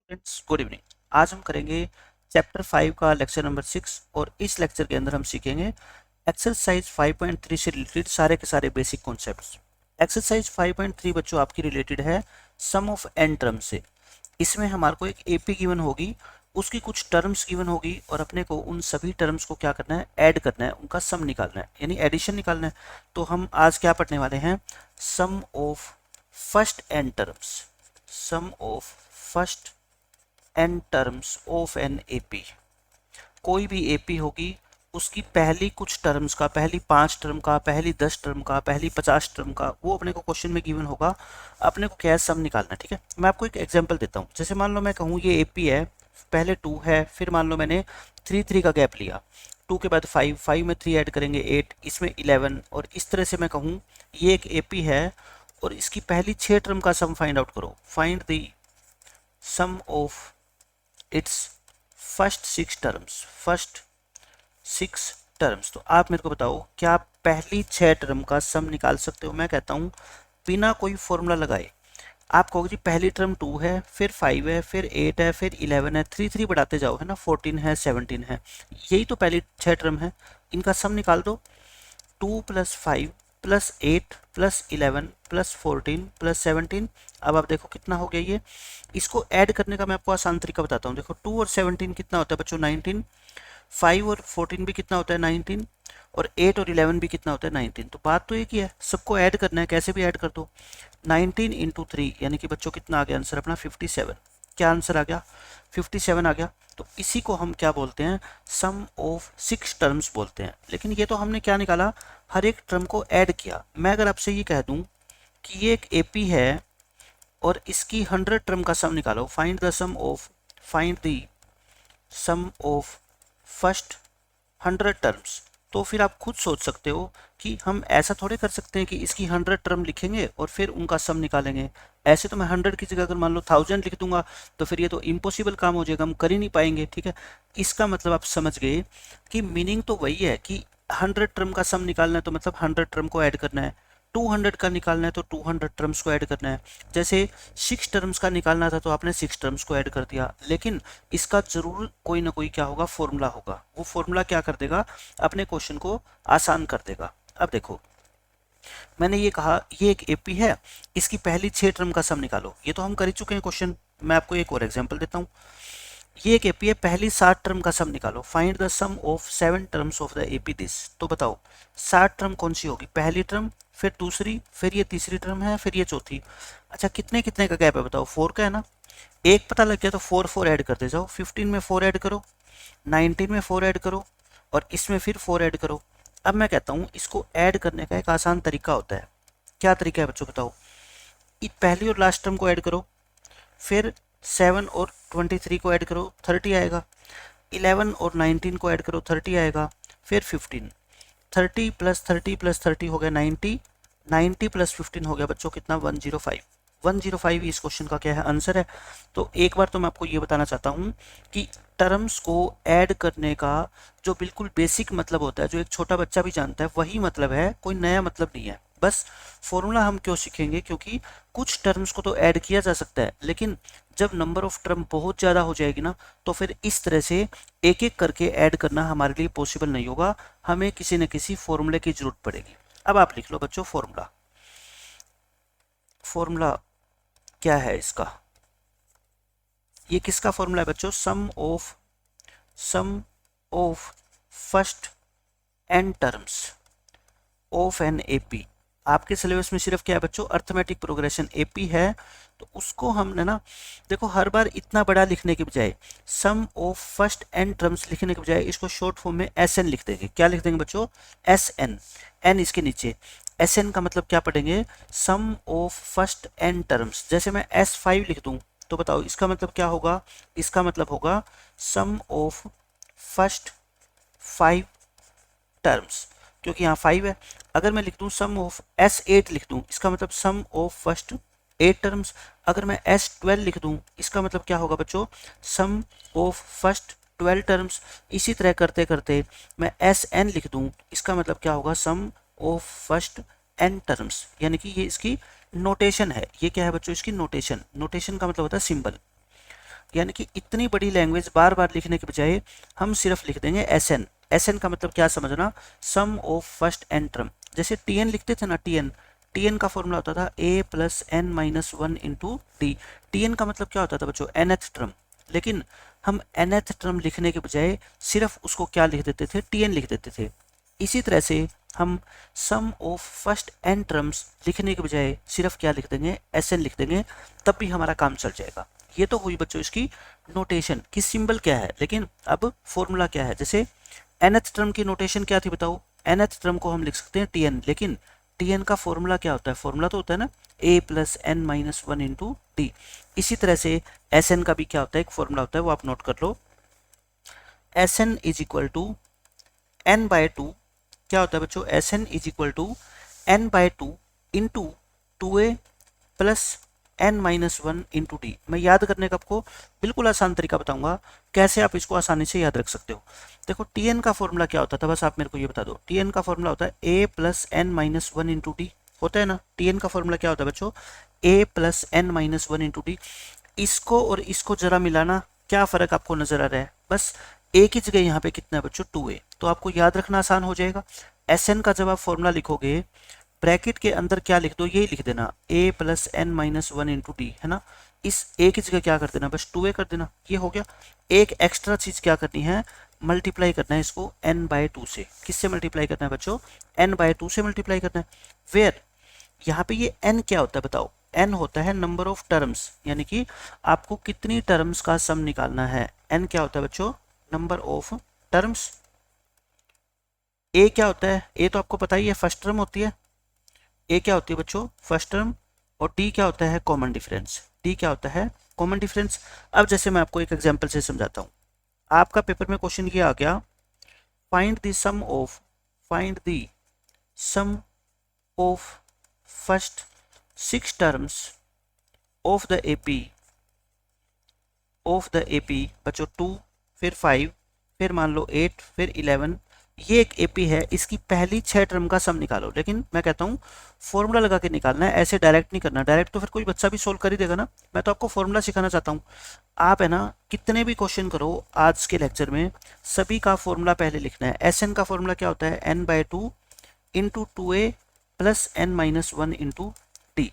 Friends good evening. आज हम करेंगे चैप्टर 5 का लेक्चर नंबर 6 और इस लेक्चर के अंदर हम सीखेंगे एक्सरसाइज 5.3 से रिलेटेड सारे के सारे बेसिक कॉन्सेप्ट्स। एक्सरसाइज 5.3 बच्चों आपकी रिलेटेड है सम ऑफ एन टर्म से। इसमें हमारे को एक एपी गिवन होगी, उसकी कुछ टर्म्स गिवन होगी और अपने को उन सभी टर्म्स को क्या करना है, ऐड करना है, उनका सम निकालना है यानी एडिशन निकालना है। तो हम आज क्या पढ़ने वाले हैं, sum of first n terms, sum of first n terms of an AP. कोई भी एपी होगी उसकी पहली कुछ टर्म्स का, पहली 5 टर्म का, पहली 10 टर्म का, पहली 50 टर्म का, वो अपने को क्वेश्चन में गिवन होगा। अपने को क्या है, सम निकालना है। ठीक है, मैं आपको एक एग्जांपल देता हूँ। जैसे मान लो मैं कहूँ ये एपी है, पहले 2 है, फिर मान लो मैंने 3 का गैप लिया, 2 के बाद 5 में 3 ऐड करेंगे 8, इसमें 11, और इस तरह से मैं कहूँ ये एक एपी है और इसकी पहली 6 टर्म का सम फाइंड आउट करो। Find the sum of its first 6 terms, first 6 terms. तो आप मेरे को बताओ क्या आप पहली 6 टर्म का सम निकाल सकते हो? मैं कहता हूँ बिना कोई फॉर्मूला लगाए। आप कहोगे जी पहली टर्म 2 है, फिर 5 है, फिर 8 है, फिर 11 है, 3 बढ़ाते जाओ, है ना, 14 है, 17 है, यही तो पहली 6 टर्म है, इनका सम निकाल दो। 2 + 5 + 8 + 11 + 14 + 17। अब आप देखो कितना हो गया ये। इसको ऐड करने का मैं आपको आसान तरीका बताता हूँ। देखो 2 और 17 कितना होता है बच्चों, 19। 5 और 14 भी कितना होता है, 19। और 8 और 11 भी कितना होता है, 19। तो बात तो एक ही है, सबको ऐड करना है, कैसे भी ऐड कर दो। 19 × 3 यानी कि बच्चों कितना आ गया आंसर अपना, 57। क्या आंसर आ गया, 57 आ गया। तो इसी को हम क्या बोलते हैं, सम ऑफ 6 टर्म्स बोलते हैं। लेकिन ये तो हमने क्या निकाला, हर एक टर्म को ऐड किया। मैं अगर आपसे ये कह दूं कि ये एक एपी है और इसकी 100 टर्म का सम निकालो, find the sum of first 100 terms, तो फिर आप खुद सोच सकते हो कि हम ऐसा थोड़े कर सकते हैं कि इसकी 100 टर्म लिखेंगे और फिर उनका सम निकालेंगे। ऐसे तो मैं 100 की जगह अगर मान लो 1000 लिख दूंगा तो फिर ये तो इम्पॉसिबल काम हो जाएगा, हम कर ही नहीं पाएंगे। ठीक है, इसका मतलब आप समझ गए कि मीनिंग तो वही है कि 100 टर्म का सम निकालना है तो मतलब 100 टर्म को ऐड करना है, 200 का निकालना है तो 200 टर्म्स को ऐड करना है। जैसे 6 टर्म्स का निकालना था तो आपने 6 टर्म्स को ऐड कर दिया। लेकिन इसका जरूर कोई ना कोई क्या होगा, फॉर्मूला होगा। वो फॉर्मूला क्या कर देगा, अपने क्वेश्चन को आसान कर देगा। अब देखो मैंने ये कहा ये एक एपी है, इसकी पहली 6 टर्म का सम निकालो, ये तो हम कर ही चुके हैं क्वेश्चन। मैं आपको एक और एग्जांपल देता हूँ। ये एक एपी है, पहली 7 टर्म का सम निकालो। Find the sum of 7 terms of the AP this. तो बताओ 7 टर्म कौन सी होगी, पहली टर्म, फिर दूसरी, फिर ये तीसरी टर्म है, फिर ये चौथी। अच्छा कितने कितने का गैप है बताओ, 4 का है ना। एक पता लग गया तो 4 ऐड करते जाओ। 15 में 4 ऐड करो, 19 में 4 ऐड करो और इसमें फिर 4 ऐड करो। अब मैं कहता हूँ इसको ऐड करने का एक आसान तरीका होता है। क्या तरीका है बच्चों बताओ, पहली और लास्ट टर्म को ऐड करो, फिर 7 और 23 को ऐड करो, 30 आएगा। 11 और 19 को ऐड करो, 30 आएगा। फिर 15, 30 + 30 + 30 हो गया 90, 90 + 15 हो गया बच्चों कितना, 105। 105 इस क्वेश्चन का क्या है, आंसर है। तो एक बार तो मैं आपको ये बताना चाहता हूँ कि टर्म्स को ऐड करने का जो बिल्कुल बेसिक मतलब होता है, जो एक छोटा बच्चा भी जानता है, वही मतलब है, कोई नया मतलब नहीं है। बस फॉर्मूला हम क्यों सीखेंगे, क्योंकि कुछ टर्म्स को तो ऐड किया जा सकता है, लेकिन जब नंबर ऑफ टर्म बहुत ज़्यादा हो जाएगी ना, तो फिर इस तरह से एक एक करके ऐड करना हमारे लिए पॉसिबल नहीं होगा। हमें किसी न किसी फॉर्मूले की जरूरत पड़ेगी। अब आप लिख लो बच्चों फॉर्मूला। फॉर्मूला क्या है इसका, ये किसका फॉर्मूला है बच्चों, sum of first n terms of an AP. आपके सिलेबस में सिर्फ क्या है बच्चों, अर्थमेटिक प्रोग्रेशन एपी है। तो उसको हमने ना, देखो हर बार इतना बड़ा लिखने के बजाय, सम ऑफ फर्स्ट एन टर्म्स लिखने के बजाय इसको शॉर्ट फॉर्म में एस एन लिख देंगे। क्या लिख देंगे बच्चों, एस एन, एन इसके नीचे। एस एन का मतलब क्या पढ़ेंगे, सम ऑफ फर्स्ट एन टर्म्स। जैसे मैं S5 लिख दूं तो बताओ इसका मतलब क्या होगा, इसका मतलब होगा सम ऑफ फर्स्ट 5 टर्म्स, क्योंकि यहाँ 5 है। अगर मैं लिख दूँ सम ऑफ S8 लिख दूँ, इसका मतलब सम ऑफ फर्स्ट 8 टर्म्स। अगर मैं S12 लिख दूँ, इसका मतलब क्या होगा बच्चों, सम ऑफ फर्स्ट 12 टर्म्स। इसी तरह करते करते मैं SN लिख दूँ, इसका मतलब क्या होगा, सम ऑफ फर्स्ट n टर्म्स। यानी कि ये इसकी नोटेशन है। ये क्या है बच्चों, इसकी नोटेशन। नोटेशन का मतलब होता है सिंबल। यानी कि इतनी बड़ी लैंग्वेज बार बार लिखने के बजाय हम सिर्फ लिख देंगे एस एन। एस एन का मतलब क्या समझना, sum of first n term. जैसे टी एन लिखते थे ना, टी एन, टी एन का फॉर्मूला होता था a plus n minus one into d. T n का मतलब क्या होता था बच्चों, nth टर्म। लेकिन हम nth टर्म लिखने के बजाय सिर्फ उसको क्या लिख देते थे, टी एन लिख देते थे। इसी तरह से हम सम ऑफ फर्स्ट एन टर्म्स लिखने के बजाय सिर्फ क्या लिख देंगे, एस एन लिख देंगे, तब भी हमारा काम चल जाएगा। ये तो हुई बच्चों इसकी नोटेशन कि सिंबल क्या है, लेकिन अब फॉर्मूला क्या है। जैसे nth टर्म की नोटेशन क्या थी बताओ, nth टर्म को हम लिख सकते हैं tn, लेकिन tn का फॉर्मूला क्या होता है, फॉर्मूला तो होता है ना a plus n minus one into d. इसी तरह से एस का भी क्या होता है, एक फॉर्मूला होता है, वो आप नोट कर लो। S n is equal to n by two, क्या होता है बच्चों, s n is equal to n by two into two a plus n minus one into d. मैं याद करने का आपको बिल्कुल आसान तरीका बताऊंगा कैसे आप इसको आसानी से याद रख सकते हो। देखो टी एन का फॉर्मूला क्या होता था, बस आप मेरे को ये बता दो। टी एन का फॉर्मूला होता है a plus n minus one into d, होता है ना। टी एन का फॉर्मूला क्या होता है बच्चों, a plus n minus one into d. इसको और इसको जरा मिलाना, क्या फ़र्क आपको नज़र आ रहा है, बस ए की जगह यहाँ पे कितना है बच्चों, टू ए, तो आपको याद रखना आसान हो जाएगा। एस एन का जब आप फॉर्मूला लिखोगे ब्रैकेट के अंदर क्या लिख दो, यही लिख देना a plus n minus one into d, है ना। इस a की जगह क्या कर देना, बस 2a कर देना, ये हो गया। एक एक्स्ट्रा चीज क्या करनी है, मल्टीप्लाई करना है इसको n बाय टू से। किससे मल्टीप्लाई करना है बच्चों, n बाय टू से मल्टीप्लाई करना है। वेयर यहाँ पे ये n क्या होता है बताओ, n होता है नंबर ऑफ टर्म्स, यानी कि आपको कितनी टर्म्स का सम निकालना है। n क्या होता है बच्चों, नंबर ऑफ टर्म्स। a क्या होता है, a तो आपको पता ही है फर्स्ट टर्म होती है, ए क्या होती है बच्चों, फर्स्ट टर्म। और डी क्या होता है, कॉमन डिफरेंस। डी क्या होता है, कॉमन डिफरेंस। अब जैसे मैं आपको एक एग्जांपल से समझाता हूँ। आपका पेपर में क्वेश्चन ये आ गया, find the sum of, find the sum of first 6 terms of the AP, of the AP बच्चों 2, फिर 5, फिर मान लो 8, फिर 11। ये एक एपी है, इसकी पहली 6 टर्म का सम निकालो। लेकिन मैं कहता हूँ फॉर्मूला लगा के निकालना है, ऐसे डायरेक्ट नहीं करना। डायरेक्ट तो फिर कोई बच्चा भी सोल्व कर ही देगा ना। मैं तो आपको फॉर्मूला सिखाना चाहता हूँ। आप है ना, कितने भी क्वेश्चन करो आज के लेक्चर में, सभी का फॉर्मूला पहले लिखना है। एस एन का फॉर्मूला क्या होता है, n by two into two a plus n minus one into d.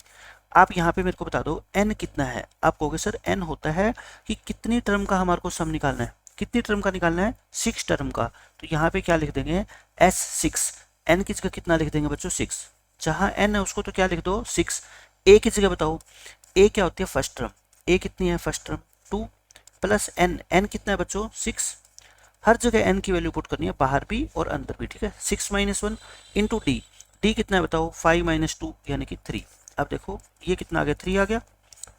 आप यहाँ पे मेरे को बता दो एन कितना है। आप कहोगे सर एन होता है कि कितनी टर्म का हमारे को सम निकालना है, कितनी टर्म का निकालना है, 6 टर्म का। तो यहाँ पे क्या लिख देंगे, S6। n की जगह कितना लिख देंगे बच्चों, 6। जहाँ n है उसको तो क्या लिख दो, 6। a की जगह बताओ, a क्या होती है, फर्स्ट टर्म। a कितनी है, first term 2 plus n, n कितना है बच्चों, 6। हर जगह n की वैल्यू पुट करनी है, बाहर भी और अंदर भी, ठीक है। 6 minus one into D, D कितना है बताओ, 5 माइनस टू यानी कि 3। अब देखो ये कितना आ गया, 3 आ गया,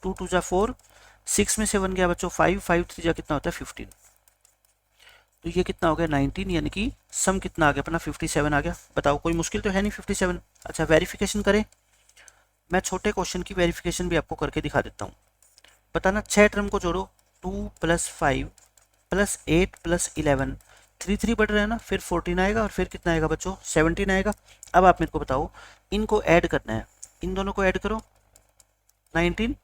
2 2 जा 4, 6 में से 1 गया बच्चों 5, 5 3 जा कितना होता है 15। तो ये कितना हो गया 19, यानी कि सम कितना आ गया अपना 57 आ गया। बताओ कोई मुश्किल तो है नहीं 57। अच्छा वेरिफिकेशन करें, मैं छोटे क्वेश्चन की वेरिफिकेशन भी आपको करके दिखा देता हूँ। बताना 6 टर्म को जोड़ो, 2 प्लस 5 प्लस 8 प्लस 11, 3 3 बढ़ रहे हैं ना, फिर 14 आएगा और फिर कितना आएगा बच्चों 17 आएगा। अब आप मेरे को बताओ इनको ऐड करना है, इन दोनों को ऐड करो 19,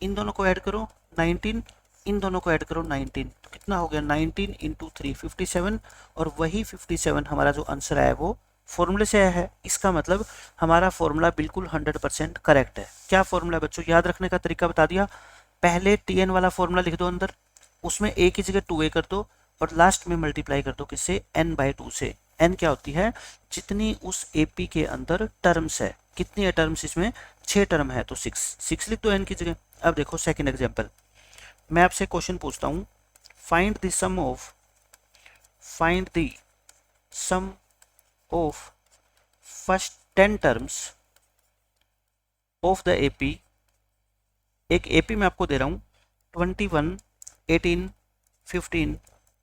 इन दोनों को ऐड करो 19, इन दोनों को ऐड करो 19, तो कितना हो गया 19 इंटू 3 57। और वही 57 हमारा जो आंसर आया वो फॉर्मूले से आया है। इसका मतलब हमारा फॉर्मूला बिल्कुल 100% करेक्ट है। क्या फॉर्मूला बच्चों, याद रखने का तरीका बता दिया। पहले टी वाला फॉर्मूला लिख दो अंदर, उसमें ए की जगह 2a कर दो और लास्ट में मल्टीप्लाई कर दो किससे, n बाय 2 से। n क्या होती है, जितनी उस एपी के अंदर टर्म्स है। कितनी है टर्म्स इसमें, 6 टर्म है तो 6 लिख दो n की जगह। अब देखो सेकंड एग्जांपल, मैं आपसे क्वेश्चन पूछता हूँ, find the sum of, find the sum of first 10 terms of the AP. एक एपी मैं आपको दे रहा हूँ 21, 18, 15।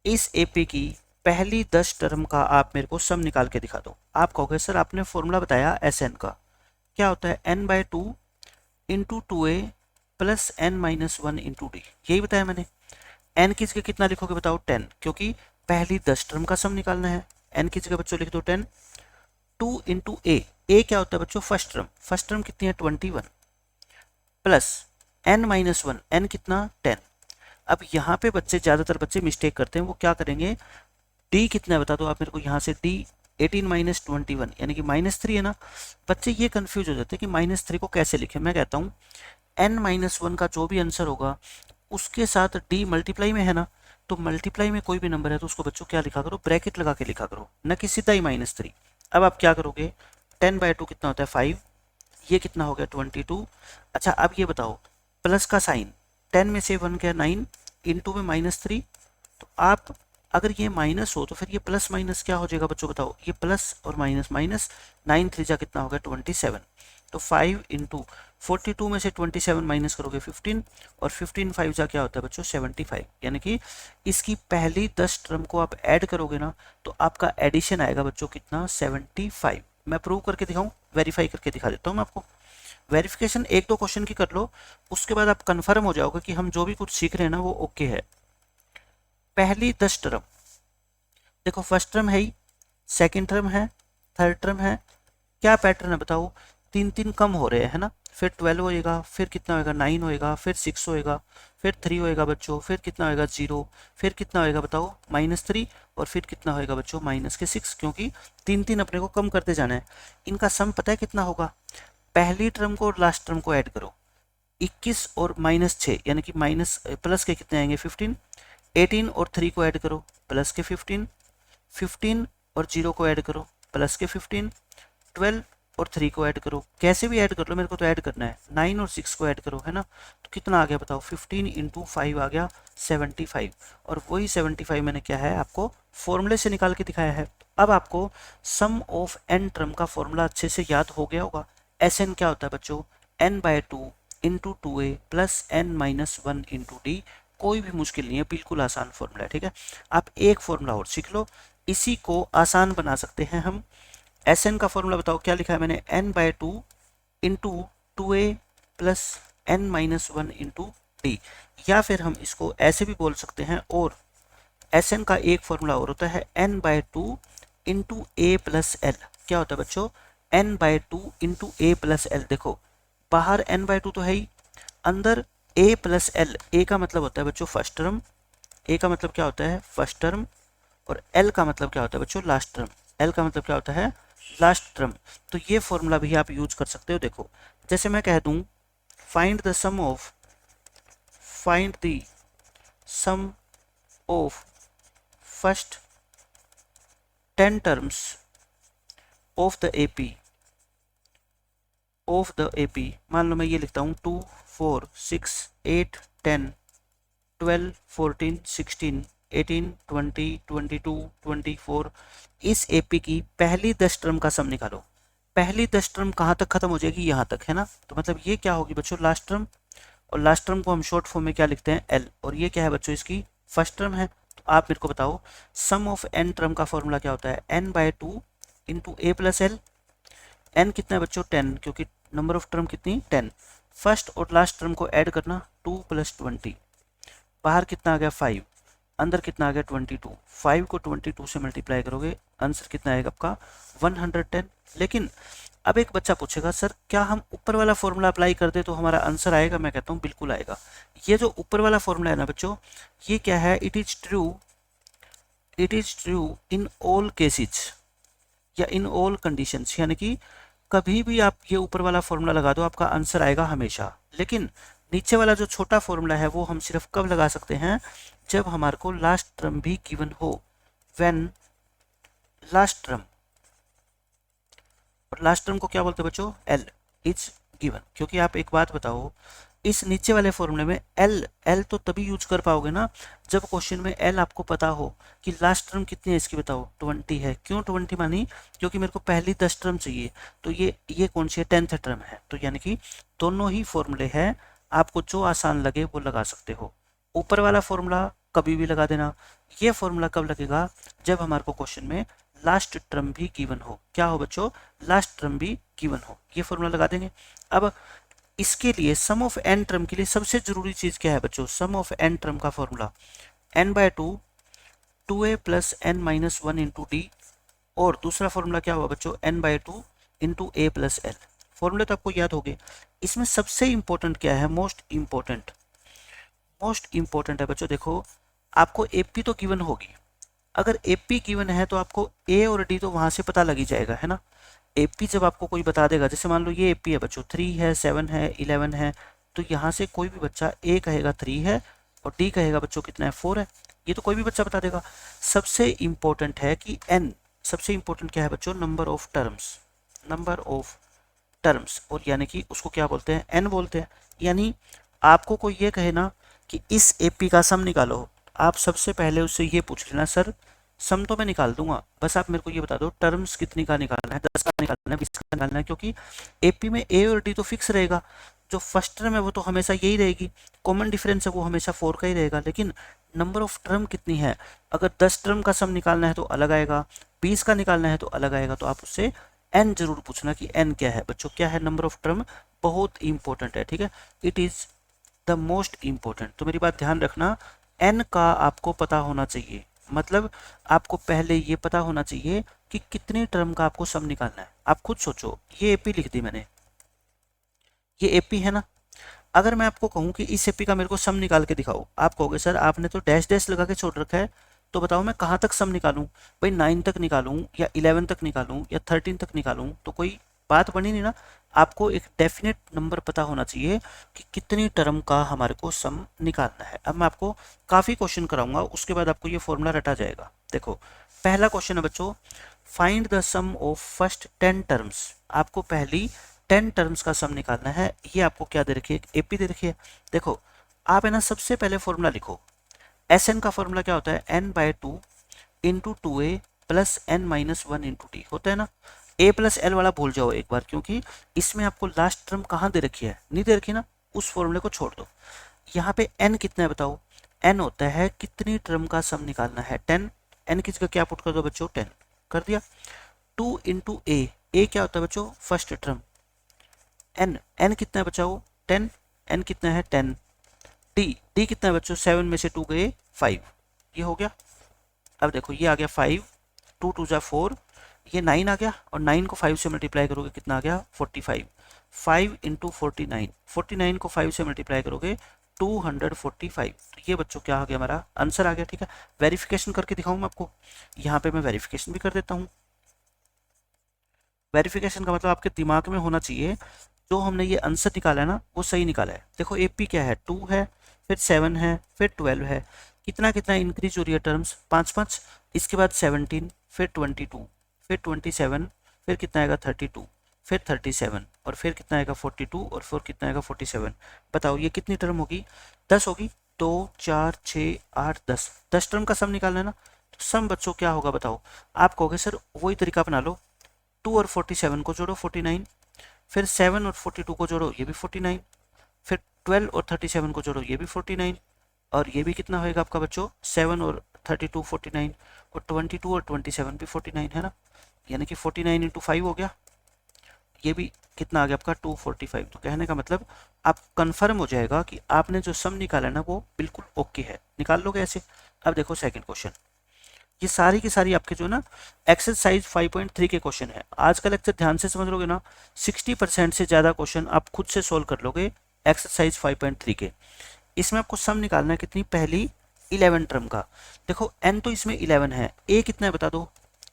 इस एपी की पहली 10 टर्म का आप मेरे को सम निकाल के दिखा दो। आप कहोगे सर आपने फॉर्मूला बताया एस एन का, क्या होता है n by two into two a plus n minus one into d, यही बताया मैंने। n की जगह कितना लिखोगे बताओ 10, क्योंकि पहली 10 टर्म का सम निकालना है। n की जगह बच्चों लिख दो 10। 2 इंटू ए, ए क्या होता है बच्चों, फर्स्ट टर्म। फर्स्ट टर्म कितनी है 21 plus n minus one, n कितना 10। अब यहाँ पे बच्चे ज़्यादातर बच्चे मिस्टेक करते हैं, वो क्या करेंगे, डी कितना है बता दो आप मेरे को, यहाँ से डी 18 माइनस 21 यानी कि -3 है ना। बच्चे ये कंफ्यूज हो जाते हैं कि -3 को कैसे लिखें। मैं कहता हूँ n-1 का जो भी आंसर होगा उसके साथ डी मल्टीप्लाई में है ना, तो मल्टीप्लाई में कोई भी नंबर है तो उसको बच्चों क्या लिखा करो, ब्रैकेट लगा के लिखा करो, न कि सीधा ही -3। अब आप क्या करोगे, 10/2 कितना होता है 5, ये कितना हो गया 22। अच्छा अब ये बताओ प्लस का साइन, 10 में से 1 क्या 9, इंटू में -3, तो आप अगर ये माइनस हो तो फिर ये प्लस माइनस क्या हो जाएगा बच्चों बताओ, ये प्लस और माइनस, माइनस 9 3 जा कितना होगा 27, तो 5 इंटू 42 में से 27 माइनस करोगे 15, और 15 5 जा क्या होता है बच्चों 75, यानी कि इसकी पहली 10 टर्म को आप ऐड करोगे ना तो आपका एडिशन आएगा बच्चों कितना 75। मैं प्रूव करके दिखाऊं, वेरीफाई करके दिखा देता हूं मैं आपको। वेरिफिकेशन 1-2 क्वेश्चन की कर लो, उसके बाद आप कंफर्म हो जाओगे कि हम जो भी कुछ सीख रहे हैं ना वो ओके है। पहली 10 टर्म देखो, फर्स्ट टर्म है ही, सेकंड टर्म है, थर्ड टर्म है, क्या पैटर्न है बताओ, 3 कम हो रहे हैं ना, फिर 12 होएगा, फिर कितना होएगा 9 होएगा, फिर 6 होएगा, फिर 3 होएगा बच्चों, फिर कितना होएगा 0, फिर कितना होएगा बताओ -3, और फिर कितना होएगा बच्चों -6, क्योंकि 3 अपने को कम करते जाना है। इनका सम पता है कितना होगा, पहली टर्म को और लास्ट टर्म को ऐड करो, 21 और -6 यानी कि माइनस प्लस के कितने आएंगे 15, 18 और 3 को ऐड करो प्लस के 15, 15 और 0 को ऐड करो प्लस के 15, 12 और 3 को ऐड करो, कैसे भी ऐड कर लो, मेरे को तो ऐड करना है, 9 और 6 को ऐड करो है ना, तो कितना आ गया बताओ 15 इंटू 5 आ गया 75, और वही 75 मैंने क्या है आपको फॉर्मूले से निकाल के दिखाया है। अब आपको सम ऑफ n टर्म का फॉर्मूला अच्छे से याद हो गया होगा। Sn क्या होता है बच्चों, n/2 into 2a plus n-1 into D, कोई भी मुश्किल नहीं है, बिल्कुल आसान फॉर्मूला है, ठीक है। आप एक फॉर्मूला और सीख लो, इसी को आसान बना सकते हैं हम। Sn का फॉर्मूला बताओ क्या लिखा है मैंने, n/2 into 2a plus n-1 into D, या फिर हम इसको ऐसे भी बोल सकते हैं, और Sn का एक फॉर्मूला और होता है n/2 into a plus L, क्या होता है बच्चों n/2 into a plus L. देखो बाहर n/2 तो है ही, अंदर a प्लस एल, a का मतलब होता है बच्चों फर्स्ट टर्म, a का मतलब क्या होता है फर्स्ट टर्म, और l का मतलब क्या होता है बच्चों लास्ट टर्म, l का मतलब क्या होता है लास्ट टर्म। तो ये फॉर्मूला भी आप यूज कर सकते हो। देखो जैसे मैं कह दूं find the sum of first 10 terms of the AP, मान लो मैं ये लिखता हूँ 2 4 6 8 10 12 14 16 18 20 22 24, इस AP की पहली 10 टर्म का सम निकालो। पहली 10 टर्म कहाँ तक खत्म हो जाएगी, यहाँ तक है ना, तो मतलब ये क्या होगी बच्चों लास्ट टर्म, और लास्ट टर्म को हम शॉर्ट फॉर्म में क्या लिखते हैं L, और ये क्या है बच्चों इसकी फर्स्ट टर्म है। तो आप मेरे को बताओ सम ऑफ n टर्म का फॉर्मूला क्या होता है, n/2 into a plus L, n कितना है बच्चों 10, क्योंकि नंबर ऑफ टर्म कितनी 10, फर्स्ट और लास्ट टर्म को ऐड करना 2 + 20, बाहर कितना आ गया 5, अंदर कितना आ गया 22, 5 को 22 से मल्टीप्लाई करोगे आंसर कितना आएगा आपका 110। लेकिन अब एक बच्चा पूछेगा सर क्या हम ऊपर वाला फॉर्मूला अप्लाई कर दे तो हमारा आंसर आएगा, मैं कहता हूँ बिल्कुल आएगा। ये जो ऊपर वाला फॉर्मूला है ना बच्चों, ये क्या है, it is true in all cases या इन ऑल कंडीशंस, यानी कि कभी भी आप ये ऊपर वाला फॉर्मूला लगा दो आपका आंसर आएगा हमेशा। लेकिन नीचे वाला जो छोटा फॉर्मूला है वो हम सिर्फ कब लगा सकते हैं, जब हमारे को लास्ट टर्म भी गिवन हो, व्हेन लास्ट टर्म, और लास्ट टर्म को क्या बोलते हैं बच्चों L इज गिवन। क्योंकि आप एक बात बताओ, इस नीचे वाले फॉर्मूले में L तो तभी यूज कर पाओगे ना जब क्वेश्चन में L आपको पता हो कि लास्ट टर्म कितनी है इसकी, बताओ 20 है। क्यों 20 मानी, क्योंकि मेरे को पहली 10 टर्म चाहिए, तो ये कौन सी है 10th टर्म है। तो यानी कि दोनों ही फॉर्मूले हैं, आपको जो आसान लगे वो लगा सकते हो। ऊपर वाला फॉर्मूला कभी भी लगा देना, ये फॉर्मूला कब लगेगा, जब हमारे को क्वेश्चन में लास्ट टर्म भी गिवन हो। क्या हो बच्चों, लास्ट टर्म भी गिवन हो, ये फॉर्मूला लगा देंगे। अब इसके लिए सम ऑफ n टर्म के लिए सबसे जरूरी चीज क्या है बच्चों, सम ऑफ n टर्म का formula n/2 2a plus n-1 into D, और दूसरा फॉर्मूला क्या हुआ बच्चों n/2 into a plus L. फॉर्मूले तो आपको याद हो गए। इसमें सबसे इंपॉर्टेंट क्या है, मोस्ट इंपॉर्टेंट मोस्ट इंपॉर्टेंट है बच्चों। देखो आपको एपी तो गिवन होगी, अगर एपी गिवन है तो आपको ए और डी तो वहां से पता लग ही जाएगा, है ना। एपी जब आपको कोई बता देगा, जैसे मान लो ये एपी है बच्चों, 3 है, 7 है, 11 है, तो यहाँ से कोई भी बच्चा ए कहेगा 3 है और डी कहेगा बच्चों कितना है, 4 है। ये तो कोई भी बच्चा बता देगा। सबसे इंपॉर्टेंट है कि एन, सबसे इंपॉर्टेंट क्या है बच्चों, number of terms, number of terms, और यानी कि उसको क्या बोलते हैं, एन बोलते हैं। यानी आपको कोई ये कहे ना कि इस एपी का सम निकालो, आप सबसे पहले उससे ये पूछ लेना, सर सम तो मैं निकाल दूंगा, बस आप मेरे को ये बता दो टर्म्स कितनी का निकालना है, 10 का निकालना है, 20 का निकालना है, क्योंकि एपी में ए और डी तो फिक्स रहेगा। जो फर्स्ट टर्म है वो तो हमेशा यही रहेगी, कॉमन डिफरेंस है वो हमेशा 4 का ही रहेगा, लेकिन नंबर ऑफ टर्म कितनी है, अगर 10 टर्म का सम निकालना है तो अलग आएगा, 20 का निकालना है तो अलग आएगा। तो आप उससे एन जरूर पूछना कि एन क्या है बच्चों, क्या है नंबर ऑफ टर्म, बहुत इंपॉर्टेंट है, ठीक है। It is the most important. तो मेरी बात ध्यान रखना, एन का आपको पता होना चाहिए, मतलब आपको पहले ये पता होना चाहिए कि कितनी टर्म का आपको सम निकालना है। आप खुद सोचो, ये एपी लिख दी मैंने, ये एपी है ना, अगर मैं आपको कहूं कि इस एपी का मेरे को सम निकाल के दिखाओ, आप कहोगे सर आपने तो डैश डैश लगा के छोड़ रखा है, तो बताओ मैं कहाँ तक सम निकालूं, भाई 9 तक निकालूं या 11 तक निकालूं या 13 तक निकालूं, तो कोई बात बनी नहीं ना। आपको एक डेफिनेट नंबर पता होना चाहिए कि कितनी टर्म का हमारे को सम निकालना है। अब मैं आपको काफ़ी क्वेश्चन कराऊंगा, उसके बाद आपको ये फॉर्मूला रटा जाएगा। देखो पहला क्वेश्चन है बच्चों, find the sum of first 10 terms. आपको पहली 10 टर्म्स का सम निकालना है। ये आपको क्या दे रखी है, एपी दे रखी है। देखो आप है ना, सबसे पहले फॉर्मूला लिखो, एस एन का फॉर्मूला क्या होता है, n by 2 into 2a plus n minus 1 into t होता है ना। ए प्लस एल वाला भूल जाओ एक बार, क्योंकि इसमें आपको लास्ट टर्म कहाँ दे रखी है, नहीं दे रखी ना, उस फॉर्मूले को छोड़ दो। यहाँ पे एन कितना है बताओ, एन होता है कितनी टर्म का सम निकालना है, 10। एन की जगह क्या पुट कर दो बच्चों, 10 कर दिया। 2 इंटू ए क्या होता है बच्चों, फर्स्ट टर्म। एन, एन कितना है बच्चों, 10, एन कितना है 10। डी कितना है बच्चों, 7 में से 2 गए 5, ये हो गया। अब देखो ये आ गया 5, 2 2 जा 4, ये 9 आ गया, और 9 को 5 से मल्टीप्लाई करोगे कितना आ गया, 45। 5 इंटू 49, 49 को 5 से मल्टीप्लाई करोगे 245। तो ये बच्चों क्या आ गया, हमारा आंसर आ गया, ठीक है। वेरिफिकेशन करके दिखाऊं मैं आपको, यहाँ पे मैं वेरिफिकेशन भी कर देता हूँ। वेरिफिकेशन का मतलब आपके दिमाग में होना चाहिए जो हमने ये आंसर निकाला है ना वो सही निकाला है। देखो एपी क्या है, 2 है, फिर 7 है, फिर 12 है, कितना कितना इंक्रीज हो रही है टर्म्स, 5 5, इसके बाद 17, फिर 22, फिर 27, फिर कितना आएगा 32, फिर 37, और फिर कितना आएगा 42, और फिर कितना आएगा 47। बताओ ये कितनी टर्म होगी, 10 होगी। 2 4 6 8 10, 10 टर्म का सम निकालना है ना। तो सम बच्चों क्या होगा बताओ, आप कहोगे सर वही तरीका अपना लो, 2 और 47 को जोड़ो 49, फिर 7 और 42 को जोड़ो ये भी 49, फिर 12 और 37 को जोड़ो ये भी 49, और ये भी कितना होएगा आपका बच्चों, 7 और 32 49, और 22 और 27 भी 49 है ना, यानी कि 49 इंटू 5 हो गया। ये भी कितना आ गया आपका 245। तो कहने का मतलब आप कंफर्म हो जाएगा कि आपने जो सम निकाला ना वो बिल्कुल ओके है, निकाल लोगे ऐसे। अब देखो सेकंड क्वेश्चन, ये सारी की सारी आपके जो ना एक्सरसाइज 5.3 के क्वेश्चन है। आज का लेक्चर ध्यान से समझ लोगे ना, 60% से ज़्यादा क्वेश्चन आप खुद से सोल्व कर लोगे एक्सरसाइज 5.3 के। इसमें आपको सम निकालना है कितनी, पहली 11 टर्म का। देखो एन तो इसमें 11 है, ए कितना है बता दो।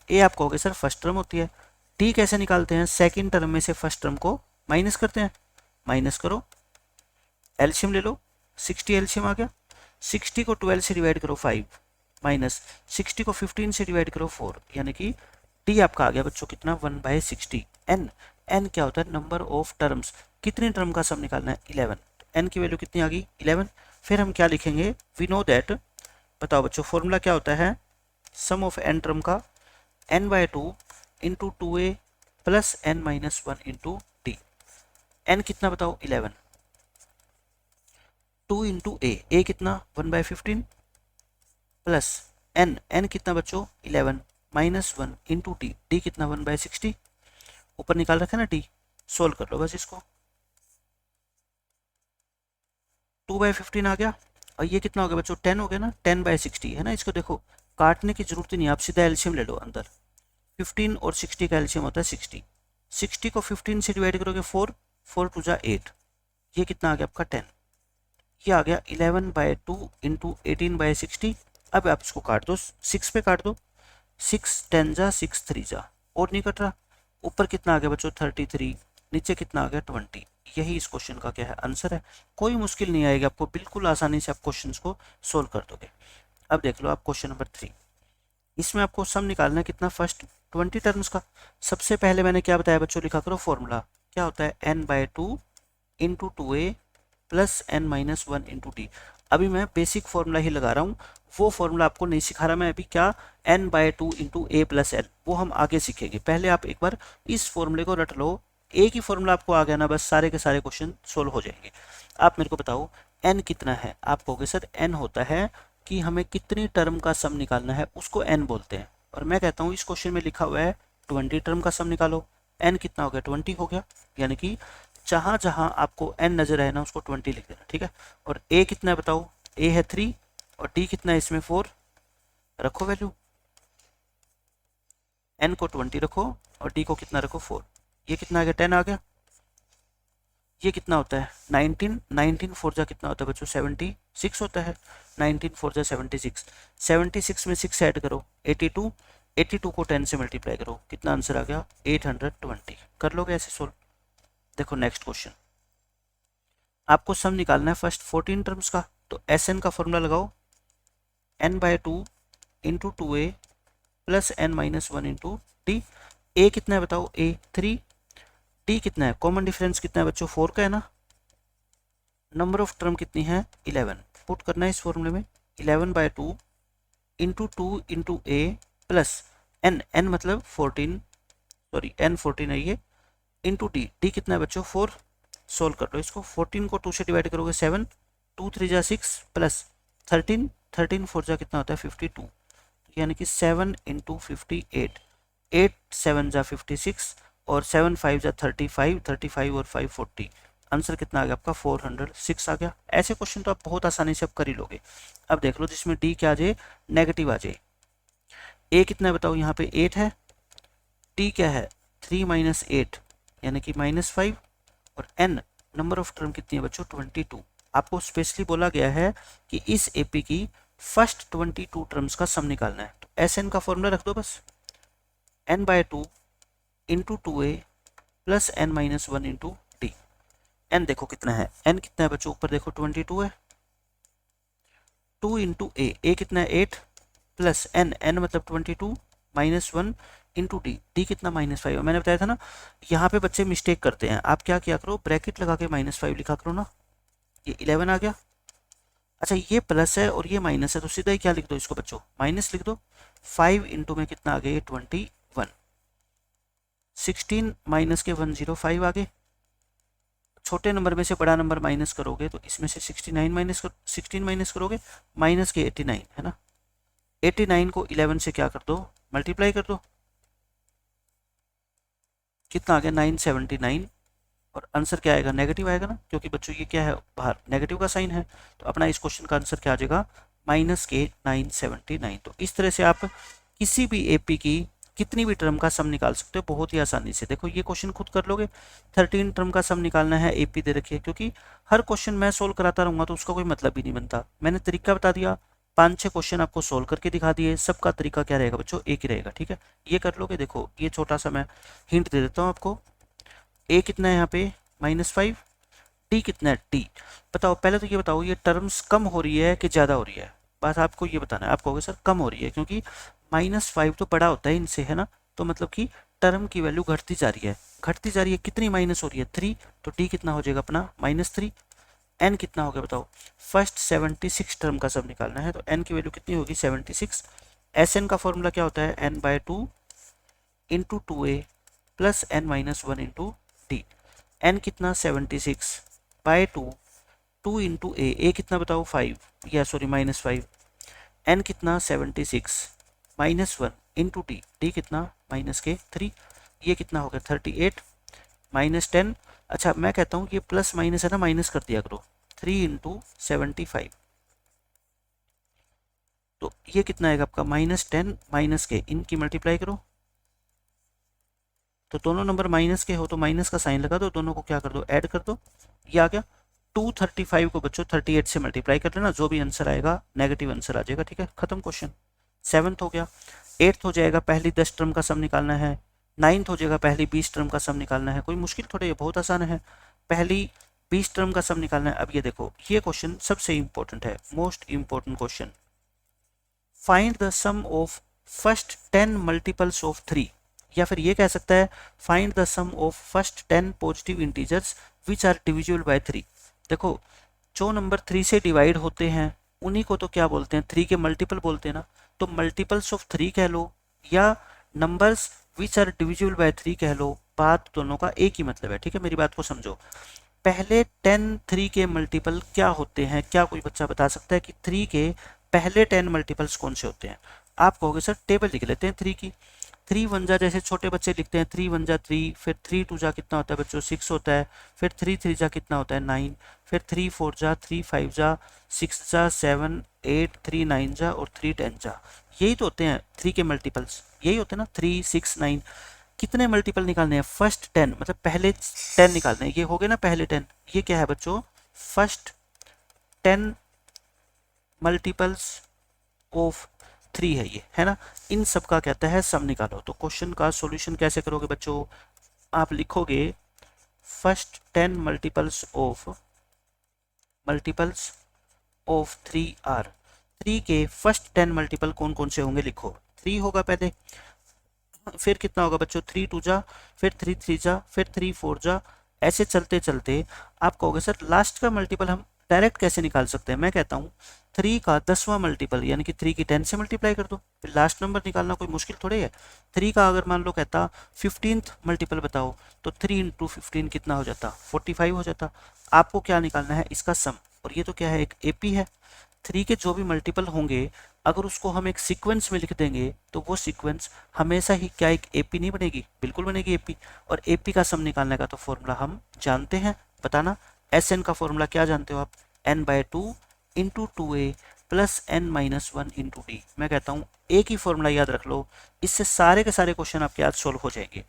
ए आप कहोगे सर फर्स्ट टर्म होती है। टी कैसे निकालते हैं, सेकेंड टर्म में से फर्स्ट टर्म को माइनस करते हैं, माइनस करो, एलसीएम ले लो, 60 एलसीएम आ गया। 60 को 12 से डिवाइड करो 5, माइनस 60 को 15 से डिवाइड करो 4, यानी कि टी आपका आ गया बच्चों कितना, 1/60। एन, एन क्या होता है, नंबर ऑफ टर्म्स, कितनी टर्म का सम निकालना है, 11। एन की वैल्यू कितनी आ गई, 11। फिर हम क्या लिखेंगे, वी नो दैट, बताओ बच्चों फॉर्मूला क्या होता है, सम ऑफ एन टर्म का n/2 into 2a plus n-1 into t. N कितना बताओ, 11। 2 इंटू ए कितना 1/15 प्लस एन कितना बच्चों 11 -1 इंटू टी कितना 1/60। ऊपर निकाल रखा है ना टी, सोल्व कर लो बस इसको। 2/15 आ गया, और ये कितना हो गया बच्चों 10 हो गया ना, 10/60 है ना। इसको देखो काटने की जरूरत ही नहीं, आप सीधा एलसीएम ले लो अंदर। 15 और 60 का एलसीएम होता है 60। 60 को 15 से डिवाइड करोगे 4, 4 2 जा 8, ये कितना आ गया आपका 10। ये आ गया 11/2 इंटू 18/60। अब आप इसको काट दो, 6 पे काट दो, 6 10 जा 6 3 जा, और नहीं कट रहा। ऊपर कितना आ गया बच्चों 33, नीचे कितना आ गया 20। यही इस क्वेश्चन का क्या है आंसर है। कोई मुश्किल नहीं आएगी आपको, बिल्कुल आसानी से आप क्वेश्चन को सोल्व कर दोगे। अब देख लो आप क्वेश्चन नंबर 3, इसमें आपको सम निकालना है कितना, फर्स्ट 20 टर्म्स का। सबसे पहले मैंने क्या बताया बच्चों, लिखा करो फॉर्मूला, क्या होता है n/2 into 2a plus n-1 into D. अभी मैं बेसिक फॉर्मूला ही लगा रहा हूँ, वो फॉर्मूला आपको नहीं सिखा रहा मैं अभी, क्या n/2 into a plus N, वो हम आगे सीखेंगे। पहले आप एक बार इस फॉर्मूले को रट लो, एक ही फॉर्मूला आपको आ गया ना, बस सारे के सारे क्वेश्चन सोल्व हो जाएंगे। आप मेरे को बताओ n कितना है। आप कहोगे सर n होता है कि हमें कितनी टर्म का सम निकालना है, उसको n बोलते हैं। और मैं कहता हूँ इस क्वेश्चन में लिखा हुआ है 20 टर्म का सम निकालो, n कितना हो गया 20 हो गया, यानी कि जहां जहां आपको n नजर आए ना उसको 20 लिख देना, ठीक है। और a कितना है बताओ, a है 3 और d कितना है इसमें 4, रखो वैल्यू, n को 20 रखो और d को कितना रखो 4। ये कितना आ गया 10 आ गया। ये कितना होता है 19, 19 4 जा कितना होता है बच्चों 76 होता है, 19 4 जा 76, 76 में 6 ऐड करो 82, 82 को 10 से मल्टीप्लाई करो, कितना आंसर आ गया 820। कर लोगे ऐसे सोल्व। देखो नेक्स्ट क्वेश्चन, आपको सम निकालना है फर्स्ट 14 टर्म्स का, तो एस एन का फॉर्मूला लगाओ, n/2 into 2a plus n-1 into d. A कितना है बताओ, a 3, डी कितना है, कॉमन डिफरेंस कितना है बच्चों 4 का है ना, नंबर ऑफ टर्म कितनी है 11, पुट करना है इस फॉर्मूले में, 11/2 into 2 into a plus n मतलब 14, सॉरी n14 है ये, इंटू डी, डी कितना है बच्चों 4। सोल्व कर लो इसको, 14 को 2 से डिवाइड करोगे 7, 2 3 जा 6 प्लस 13, 13 4 जा कितना होता है 52, यानी कि 7 इंटू 58, 8 7 जा 56 और 7 5 जा 35, 35 और 5 40, आंसर कितना आ गया आपका 406 आ गया। ऐसे क्वेश्चन तो आप बहुत आसानी से आप कर ही लोगे। अब देख लो जिसमें डी क्या आ जाए, नेगेटिव आ जाए। ए कितना है बताओ, यहाँ पे 8 है, टी क्या है 3 माइनस 8 यानी कि -5, और n नंबर ऑफ टर्म कितनी है बच्चों 22। आपको स्पेशली बोला गया है कि इस एपी की फर्स्ट 22 टर्म्स का सम निकालना है, तो एस एन का फॉर्मूला रख दो बस, n/2 into 2a plus n-1 into D. n देखो कितना है, n कितना है बच्चों ऊपर देखो 22 है, 2 इंटू ए कितना है 8 प्लस n मतलब 22 -1 इंटू डी, डी कितना -5। मैंने बताया था ना यहाँ पे बच्चे मिस्टेक करते हैं, आप क्या किया करो ब्रैकेट लगा के -5 लिखा करो ना, ये 11 आ गया। अच्छा ये प्लस है और ये माइनस है, तो सीधा ही क्या लिख दो इसको बच्चों माइनस लिख दो, 5 इंटू में कितना आ गया 21, 16 माइनस के 105 आ गए। छोटे नंबर में से बड़ा नंबर माइनस करोगे तो इसमें से 16 माइनस करोगे माइनस के 89 है ना, 89 को 11 से क्या कर दो मल्टीप्लाई कर दो, कितना आ गया 979, और आंसर क्या आएगा नेगेटिव आएगा ना, क्योंकि बच्चों ये क्या है बाहर नेगेटिव का साइन है, तो अपना इस क्वेश्चन का आंसर क्या आ जाएगा -979। तो इस तरह से आप किसी भी एपी की कितनी भी टर्म का सम निकाल सकते हो बहुत ही आसानी से। देखो ये क्वेश्चन खुद कर लोगे, 13 टर्म का सम निकालना है एपी दे रखी है, क्योंकि हर क्वेश्चन मैं सोल्व कराता रहूंगा तो उसका कोई मतलब ही नहीं बनता। मैंने तरीका बता दिया, 5-6 क्वेश्चन आपको सोल्व करके दिखा दिए, सबका तरीका क्या रहेगा बच्चों एक ही रहेगा, ठीक है ये कर लोगे। देखो ये छोटा सा मैं हिंट दे देता हूँ आपको, ए कितना है यहाँ पे -5, टी कितना है टी। बताओ पहले तो ये बताओ ये टर्म्स कम हो रही है कि ज़्यादा हो रही है, बस आपको ये बताना है। आप कहोगे सर कम हो रही है, क्योंकि -5 तो बड़ा होता है इनसे है ना, तो मतलब कि टर्म की वैल्यू घटती जा रही है, घटती जा रही है, कितनी माइनस हो रही है 3, तो टी कितना हो जाएगा अपना -3। एन कितना हो गया बताओ, फर्स्ट 76 टर्म का सब निकालना है, तो एन की वैल्यू कितनी होगी 76। एस एन का फॉर्मूला क्या होता है n/2 into 2a plus n-1 into d. N कितना 76/2, 2 इंटू ए कितना बताओ 5, या सॉरी -5, एन कितना 76 -1 इंटू डी, डी कितना -3, ये कितना हो गया 38 -10। अच्छा मैं कहता हूँ ये प्लस माइनस है ना, माइनस कर दिया करो, 3 इंटू 75, तो ये कितना आएगा आपका -10 माइनस के, इनकी मल्टीप्लाई करो, तो दोनों नंबर माइनस के हो तो माइनस का साइन लगा दो, दोनों को क्या कर दो ऐड कर दो, ये आ गया। 235 को बच्चों 38 से मल्टीप्लाई कर लेना, जो भी आंसर आएगा नेगेटिव आंसर आ जाएगा। ठीक है, खत्म क्वेश्चन। 7th हो गया। 8th हो जाएगा, पहली 10 टर्म का सम निकालना है। 9th हो जाएगा, पहली 20 टर्म का सम निकालना है। कोई मुश्किल थोड़े, ये बहुत आसान है, पहली 20 टर्म का सम निकालना है। अब ये देखो, ये क्वेश्चन सबसे इंपॉर्टेंट है, most important question. Find the sum of first 10 multiples of 3, या फिर ये कह सकता है find the sum of first 10 positive integers which are divisible by 3। देखो, जो नंबर 3 से डिवाइड होते हैं उन्हीं को तो क्या बोलते हैं, 3 के मल्टीपल बोलते हैं ना। तो मल्टीपल्स ऑफ 3 कह लो या numbers which are divisible by 3 कह लो, बात दोनों का एक ही मतलब है। ठीक है, मेरी बात को समझो। पहले 10 3 के मल्टीपल क्या होते हैं? क्या कोई बच्चा बता सकता है कि 3 के पहले 10 मल्टीपल्स कौन से होते हैं? आप कहोगे सर टेबल लिख लेते हैं 3 की। 3 1 जा, जैसे छोटे बच्चे लिखते हैं 3 1 जा 3, फिर 3 2 जा कितना होता है बच्चों 6 होता है, फिर 3 3 जा कितना होता है 9, फिर 3 4 जा, 3 5 जा, 6 जा 7 8, 3 9 जा और 3 10 जा। यही तो होते हैं 3 के मल्टीपल्स, यही होते हैं ना 3 6 9। कितने मल्टीपल निकालने हैं? फर्स्ट 10, मतलब पहले 10 निकालने हैं। ये हो गए ना पहले 10। ये क्या है बच्चों? फर्स्ट 10 मल्टीपल्स ऑफ 3 है, ये है ना। इन सब का कहता है सम निकालो। तो क्वेश्चन का सॉल्यूशन कैसे करोगे बच्चों? आप लिखोगे फर्स्ट 10 मल्टीपल्स ऑफ 3 आर। 3 के फर्स्ट 10 मल्टीपल कौन कौन से होंगे लिखो। 3 होगा पहले, फिर कितना होगा बच्चों 3 2 जा, फिर 3 3 जा, फिर 3 4 जा। ऐसे चलते चलते आप कहोगे सर लास्ट का मल्टीपल हम डायरेक्ट कैसे निकाल सकते हैं? मैं कहता हूँ 3 का 10वां मल्टीपल यानी कि 3 की 10 से मल्टीप्लाई कर दो, फिर लास्ट नंबर निकालना कोई मुश्किल थोड़ी है। 3 का अगर मान लो कहता 15th मल्टीपल बताओ, तो 3 इंटू 15 कितना हो जाता? 45 हो जाता। आपको क्या निकालना है? इसका सम। और ये तो क्या है? एक एपी है। 3 के जो भी मल्टीपल होंगे अगर उसको हम एक सीक्वेंस में लिख देंगे तो वो सीक्वेंस हमेशा ही क्या एक एपी नहीं बनेगी? बिल्कुल बनेगी एपी। और एपी का सम निकालने का तो फॉर्मूला हम जानते हैं, बताना। एस एन का फॉर्मूला क्या जानते हो आप? n/2 into 2a plus n-1 into d. मैं कहता हूँ एक ही फॉर्मूला याद रख लो, इससे सारे के सारे क्वेश्चन आपके आज सोल्व हो जाएंगे।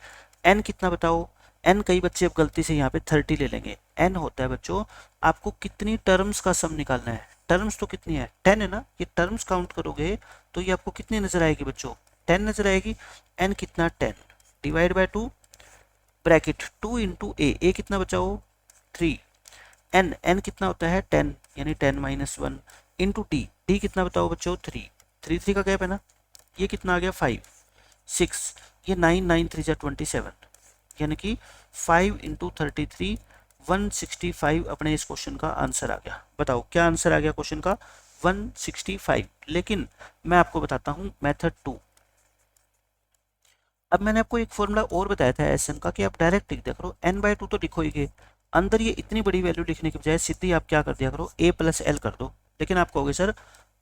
n कितना बताओ? n कई बच्चे अब गलती से यहाँ पे 30 ले लेंगे। n होता है बच्चों, आपको कितनी टर्म्स का सम निकालना है। टर्म्स तो कितनी है? 10 है ना। ये टर्म्स काउंट करोगे तो ये आपको कितनी नजर आएगी बच्चों? 10 नजर आएगी। n कितना? 10 डिवाइड बाय 2 ब्रैकेट 2 इंटू ए कितना बचाओ? 3। n कितना होता है? 10 यानी 10-1 इंटू डी कितना बताओ बच्चों? 3 3 3 का गैप है ना। ये कितना आ गया? 5 6, ये 9 9 3 जा 27 यानी कि 5 इंटू 33 165 अपने इस क्वेश्चन का आंसर आ गया। बताओ क्या आंसर आ गया क्वेश्चन का? 165। लेकिन मैं आपको बताता हूँ मेथड 2। अब मैंने आपको एक फॉर्मूला और बताया था एस एन का कि आप डायरेक्ट लिख दिया करो, n/2 तो लिखो ही, अंदर ये इतनी बड़ी वैल्यू लिखने के बजाय सीधी आप क्या कर दिया करो? a प्लस एल कर दो। लेकिन आप कहोगे सर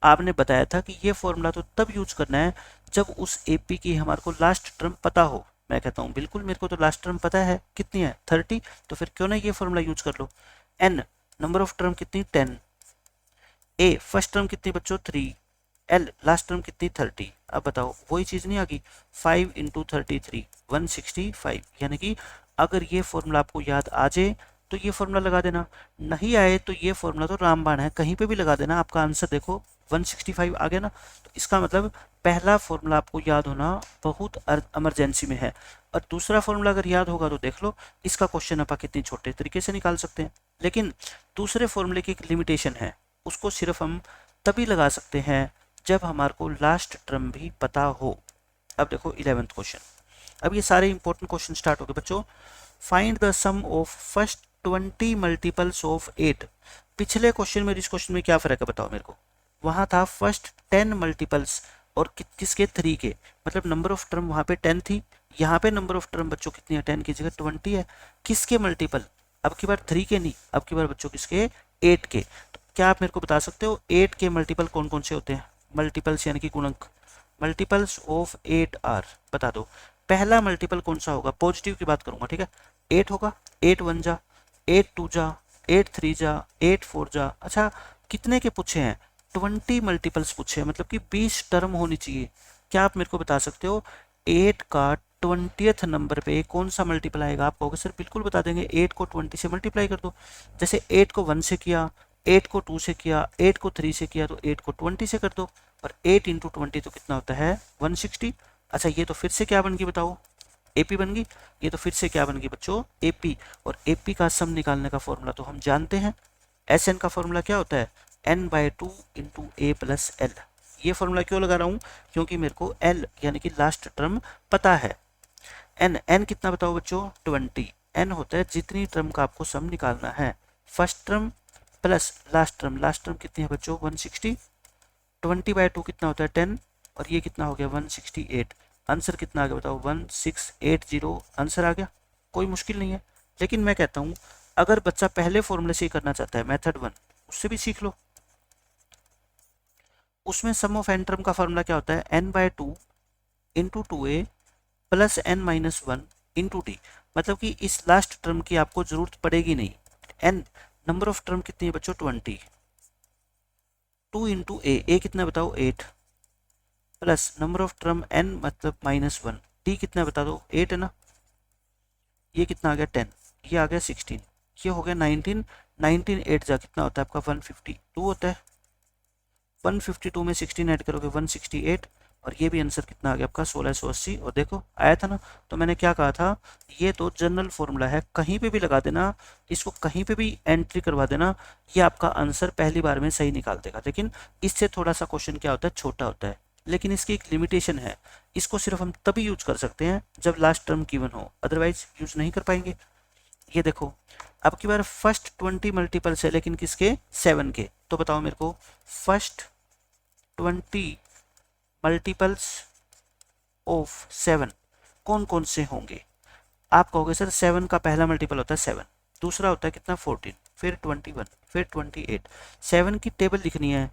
आपने बताया था कि ये फॉर्मूला तो तब यूज करना है जब उस एपी की हमारे को लास्ट टर्म पता हो। मैं कहता हूँ बिल्कुल, मेरे को तो लास्ट टर्म पता है, कितनी है? 30। तो फिर क्यों ना ये फॉर्मूला यूज कर लो। n नंबर ऑफ टर्म कितनी? 10। a फर्स्ट टर्म कितनी बच्चों? 3। एल लास्ट टर्म कितनी? 30। अब बताओ वही चीज नहीं आ गई? 5 इंटू 33 165। यानी कि अगर ये फॉर्मूला आपको याद आ जाए तो ये फॉर्मूला लगा देना, नहीं आए तो ये फॉर्मूला तो रामबाण है, कहीं पे भी लगा देना। आपका आंसर देखो 165 आ गया ना। तो इसका मतलब पहला फॉर्मूला आपको याद होना बहुत इमरजेंसी में है। और दूसरा फॉर्मूला अगर याद होगा तो देख लो इसका क्वेश्चन आप कितने छोटे तरीके से निकाल सकते हैं। लेकिन दूसरे फॉर्मूले की एक लिमिटेशन है, उसको सिर्फ हम तभी लगा सकते हैं जब हमारे को लास्ट टर्म भी पता हो। अब देखो 11th क्वेश्चन। अब ये सारे इंपॉर्टेंट क्वेश्चन स्टार्ट हो गए बच्चों। Find the sum of first 20 multiples of 8। पिछले क्वेश्चन में इस क्वेश्चन में क्या फर्क है बताओ मेरे को? वहां था फर्स्ट 10 मल्टीपल्स और किसके? 3 के, मतलब नंबर ऑफ टर्म वहां पे 10 थी, यहाँ पे नंबर ऑफ टर्म बच्चों कितनी है? 10 की जगह 20 है। किसके मल्टीपल? अब की बार 3 के नहीं, अब की बार बच्चों किसके? 8 के। तो क्या आप मेरे को बता सकते हो 8 के मल्टीपल कौन कौन से होते हैं? मल्टीपल्स यानी कि गुणक, मल्टीपल्स ऑफ 8 आर बता दो। पहला मल्टीपल कौन सा होगा? पॉजिटिव की बात करूंगा, ठीक है। 8 होगा। 8 1 जा, 8 2 जा, 8 3 जा, 8 4 जा। अच्छा कितने के पूछे हैं? 20 मल्टीपल्स पूछे हैं, मतलब कि 20 टर्म होनी चाहिए। क्या आप मेरे को बता सकते हो 8 का 20th नंबर पे कौन सा मल्टीपल आएगा? आप कहोगे सर बिल्कुल बता देंगे, 8 को 20 से मल्टीप्लाई कर दो। जैसे 8 को 1 से किया, 8 को 2 से किया, 8 को 3 से किया, तो 8 को 20 से कर दो। और 8 इंटू 20 तो कितना होता है? 160। अच्छा ये तो फिर से क्या बन गई बताओ? एपी बन गई। ये तो फिर से क्या बन गई बच्चों? एपी। और एपी का सम निकालने का फॉर्मूला तो हम जानते हैं, एस एन का फॉर्मूला क्या होता है? n/2 into a plus L. ये फॉर्मूला क्यों लगा रहा हूँ? क्योंकि मेरे को एल यानी कि लास्ट टर्म पता है। एन कितना बताओ बच्चों? 20। एन होता है जितनी टर्म का आपको सम निकालना है, first term plus last term. Last term कितनी है बच्चों? 160। 20/2 कितना होता है? 10। और ये कितना हो गया? 168। आंसर कितना आ गया बताओ? 1680 आंसर आ गया। कोई मुश्किल नहीं है। लेकिन मैं कहता हूँ अगर बच्चा पहले फॉर्मूले से ही करना चाहता है, मेथड 1, उससे भी सीख लो। उसमें सम ऑफ एन टर्म का फॉर्मूला क्या होता है? n/2 into 2a plus n-1 into D. मतलब कि इस लास्ट टर्म की आपको जरूरत पड़ेगी नहीं। एन नंबर ऑफ टर्म कितनी है बच्चों? 20। 2 इंटू ए कितना बताओ? 8 plus number of term n मतलब -1। डी कितना बता दो? 8 है ना। ये कितना आ गया? 10। ये आ गया 16। ये हो गया 19। 19 8 जा कितना होता है आपका? 152 होता है। 152 में 16 ऐड करोगे 168। और ये भी आंसर कितना आ गया आपका? 1680। और देखो आया था ना। तो मैंने क्या कहा था? ये तो जनरल फॉर्मूला है, कहीं पे भी लगा देना, इसको कहीं पे भी एंट्री करवा देना, ये आपका आंसर पहली बार में सही निकाल देगा। लेकिन इससे थोड़ा सा क्वेश्चन क्या होता है? छोटा होता है। लेकिन इसकी एक लिमिटेशन है, इसको सिर्फ हम तभी यूज कर सकते हैं जब लास्ट टर्म गिवन हो, अदरवाइज यूज नहीं कर पाएंगे। ये देखो अब की बार फर्स्ट 20 मल्टीपल्स है, लेकिन किसके? 7 के। तो बताओ मेरे को फर्स्ट 20 मल्टीपल्स ऑफ 7 कौन कौन से होंगे? आप कहोगे सर 7 का पहला मल्टीपल होता है 7, दूसरा होता है कितना? 14, फिर 21, फिर 28। 7 की टेबल लिखनी है,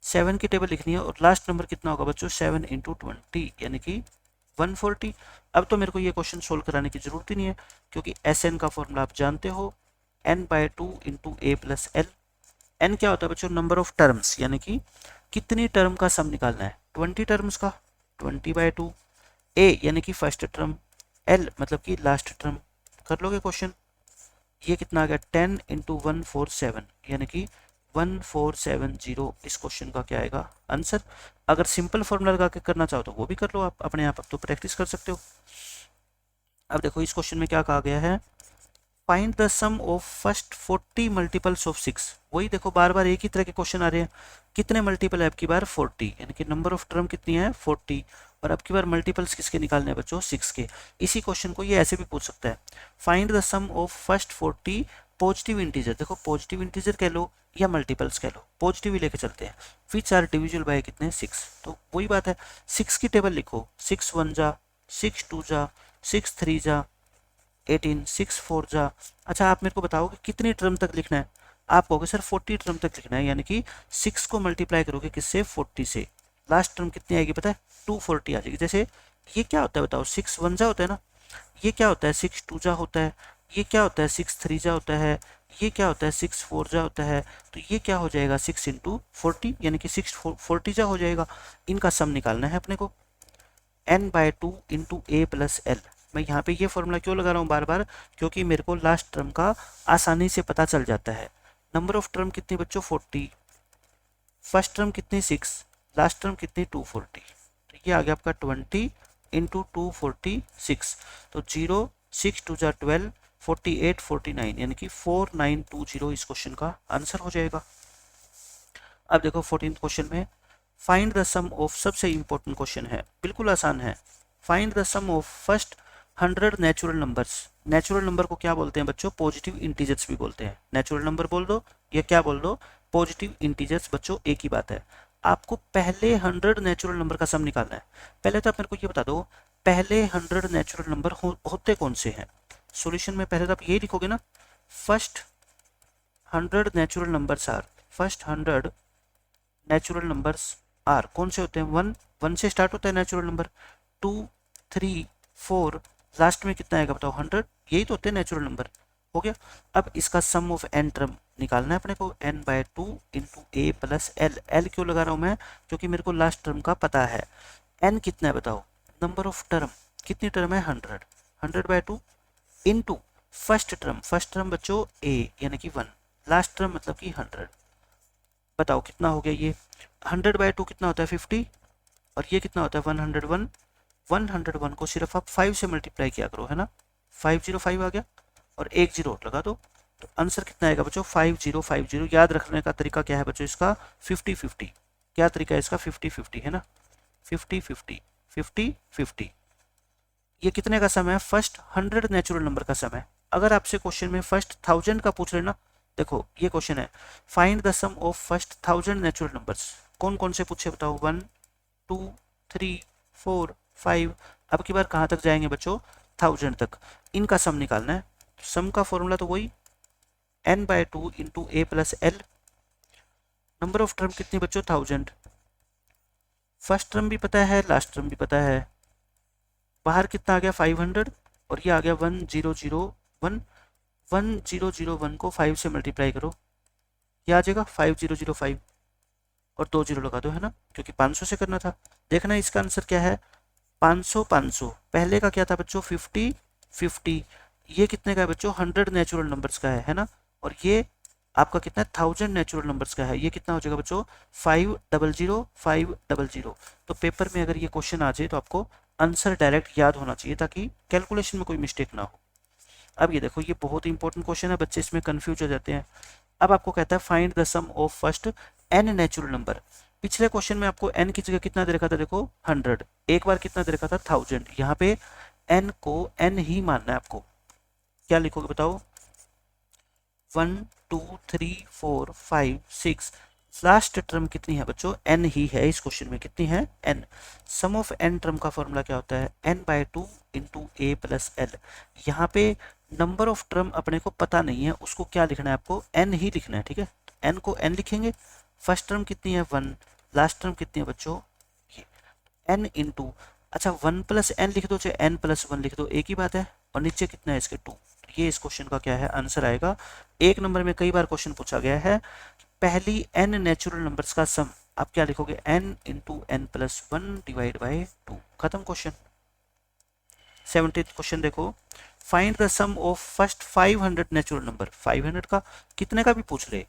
7 की टेबल लिखनी है। और लास्ट नंबर कितना होगा बच्चों? 7 इंटू 20 यानी कि 140। अब तो मेरे को ये क्वेश्चन सोल्व कराने की जरूरत ही नहीं है, क्योंकि एस एन का फॉर्मूला आप जानते हो, n/2 into a plus L. N क्या होता है बच्चों? नंबर ऑफ टर्म्स, यानी कि कितनी टर्म का सम निकालना है? 20 टर्म्स का, 20/2। ए यानी कि फर्स्ट टर्म, एल मतलब कि लास्ट टर्म। कर लोगे क्वेश्चन? ये कितना आ गया? 10 इंटू 147 यानी कि 1470। इस क्वेश्चन का क्या आएगा आंसर? अगर सिंपल फॉर्मूला लगा के करना चाहो तो वो भी कर लो आप अपने आप, अब तो प्रैक्टिस कर सकते हो। अब देखो इस क्वेश्चन में क्या कहा गया है? Find the sum of first 40 multiples of 6। वही देखो बार बार एक ही तरह के क्वेश्चन आ रहे हैं। कितने मल्टीपल है अब की बार? 40, यानी कि नंबर ऑफ टर्म कितनी है? 40। और अब की बार मल्टीपल्स किसके निकालने हैं बच्चों? 6 के। इसी क्वेश्चन को ये ऐसे भी पूछ सकता है, find the sum of first 40 positive integer. देखो पॉजिटिव इंटीजर कह लो या मल्टीपल्स कह लो, पॉजिटिव ही लेके चलते हैं। विच आर डिविजिबल बाय कितने? 6। तो वही बात है, 6 की टेबल लिखो। 6 1 जा, 6 2 जा, 6 3 जा, 18, 6 4 जा। अच्छा आप मेरे को बताओगे कितनी टर्म तक लिखना है? आप कहोगे सर 40 टर्म तक लिखना है, यानी कि 6 को मल्टीप्लाई करोगे किससे? 40 से। लास्ट टर्म कितनी आएगी पता है? 240 आ जाएगी। जैसे ये क्या होता है बताओ? 6 1 जा होता है ना, ये क्या होता है? 6 2 जा होता है, ये क्या होता है? 6 3 जा होता है, ये क्या होता है? 6 4 जा होता है। तो ये क्या हो जाएगा? 6 इंटू 40 यानी कि 6 40 जा हो जाएगा। इनका सम निकालना है अपने को, n/2 into a plus L. मैं यहाँ पे ये फॉर्मूला क्यों लगा रहा हूँ बार बार? क्योंकि मेरे को लास्ट टर्म का आसानी से पता चल जाता है। नंबर ऑफ टर्म कितनी बच्चों? 40। फर्स्ट टर्म कितनी? 6। लास्ट टर्म कितनी? 240। तो ये आ गया आपका 20 इंटू 246। तो 0 6 2 जा 12, 48 49 यानी कि 4920 इस क्वेश्चन का आंसर हो जाएगा। अब देखो 14th क्वेश्चन में फाइंड द सम ऑफ, सबसे इंपॉर्टेंट क्वेश्चन है, बिल्कुल आसान है। Find the sum of first 100 natural numbers. Natural number को क्या बोलते हैं बच्चों? पॉजिटिव इंटीजर्स भी बोलते हैं। नेचुरल नंबर बोल दो या क्या बोल दो? Positive integers. बच्चों एक ही बात है। आपको पहले 100 नेचुरल नंबर का सम निकालना है। पहले तो आप मेरे को ये बता दो, पहले 100 नेचुरल नंबर होते कौन से हैं? सॉल्यूशन में पहले तो आप यही लिखोगे ना, first 100 natural numbers are, first 100 natural numbers are कौन से होते हैं? 1 से स्टार्ट होता है नेचुरल नंबर, 2 3 4, लास्ट में कितना आएगा बताओ? 100। यही तो होते हैं नेचुरल नंबर। हो गया। अब इसका सम ऑफ एन टर्म निकालना है अपने को, n/2 into a plus L. L क्यों लगा रहा हूँ मैं? क्योंकि मेरे को लास्ट टर्म का पता है। एन कितना है बताओ? नंबर ऑफ टर्म, कितनी टर्म है 100, 100/2 इनटू फर्स्ट टर्म बच्चों a यानी कि 1, लास्ट टर्म मतलब कि 100। बताओ कितना हो गया ये 100/2 कितना होता है 50, और ये कितना होता है 101। 101 को सिर्फ आप 5 से मल्टीप्लाई किया करो, है ना, 505 आ गया और एक जीरो लगा दो, तो आंसर कितना आएगा बच्चों 5050। याद रखने का तरीका क्या है बच्चों इसका 50-50। क्या तरीका है इसका 50-50, है ना, 50-50 50-50। ये कितने का सम है फर्स्ट 100 नेचुरल नंबर का सम है। अगर आपसे क्वेश्चन में फर्स्ट 1000 का पूछ लेना, देखो ये क्वेश्चन है find the sum of first 1000 natural numbers, कौन कौन से पूछे बताओ 1 2 3 4 5। अब की बार कहाँ तक जाएंगे बच्चों 1000 तक, इनका सम निकालना है। सम का फॉर्मूला तो वही n/2 into a plus l. Number of term कितनी बच्चों 1000, फर्स्ट टर्म भी पता है लास्ट टर्म भी पता है, बाहर कितना आ गया 500 और ये आ गया 1001। 1001 को 5 से मल्टीप्लाई करो, ये आ जाएगा 5005 और 2 जीरो लगा दो, है ना, क्योंकि 500 से करना था। देखना इसका आंसर क्या है 500 500। पहले का क्या था बच्चों 50 50। ये कितने का है बच्चों 100 नेचुरल नंबर्स का है ना, और ये आपका कितना 1000 नेचुरल नंबर्स का है। ये कितना हो जाएगा बच्चों 500 500। तो पेपर में अगर ये क्वेश्चन आ जाए तो आपको आंसर डायरेक्ट याद होना चाहिए ताकि कैलकुलेशन में कोई मिस्टेक ना हो। अब ये देखो ये बहुत इंपॉर्टेंट क्वेश्चन है, बच्चे इसमें कंफ्यूज हो जाते हैं। अब आपको कहता है find the sum of first n natural number. पिछले क्वेश्चन में आपको n की जगह कितना दे रखा था देखो 100, एक बार कितना दे रखा था 1000। यहाँ पे n को n ही मानना है आपको। क्या लिखोगे बताओ 1 2 3 4 5 6। लास्ट टर्म कितनी है बच्चों n ही है इस क्वेश्चन में, कितनी है n। Sum of n term का फॉर्मूला क्या होता है n/2 into a plus L. यहाँ पे नंबर ऑफ टर्म अपने को पता नहीं है, उसको क्या लिखना है आपको n ही लिखना है, ठीक है। n को n लिखेंगे, फर्स्ट टर्म कितनी है 1, लास्ट टर्म कितनी है बच्चों ये n इंटू, अच्छा 1 प्लस n लिख दो चाहे n प्लस 1 लिख दो, एक ही बात है। और नीचे कितना है इसके 2। ये इस क्वेश्चन का क्या है आंसर आएगा। एक नंबर में कई बार क्वेश्चन पूछा गया है पहली n नेचुरल नंबर्स का सम, आप क्या लिखोगे n into n plus 1 divide by 2, खत्म क्वेश्चन। 17th क्वेश्चन देखो find the sum of first 500 natural number. 500 का कितने का भी पूछ ले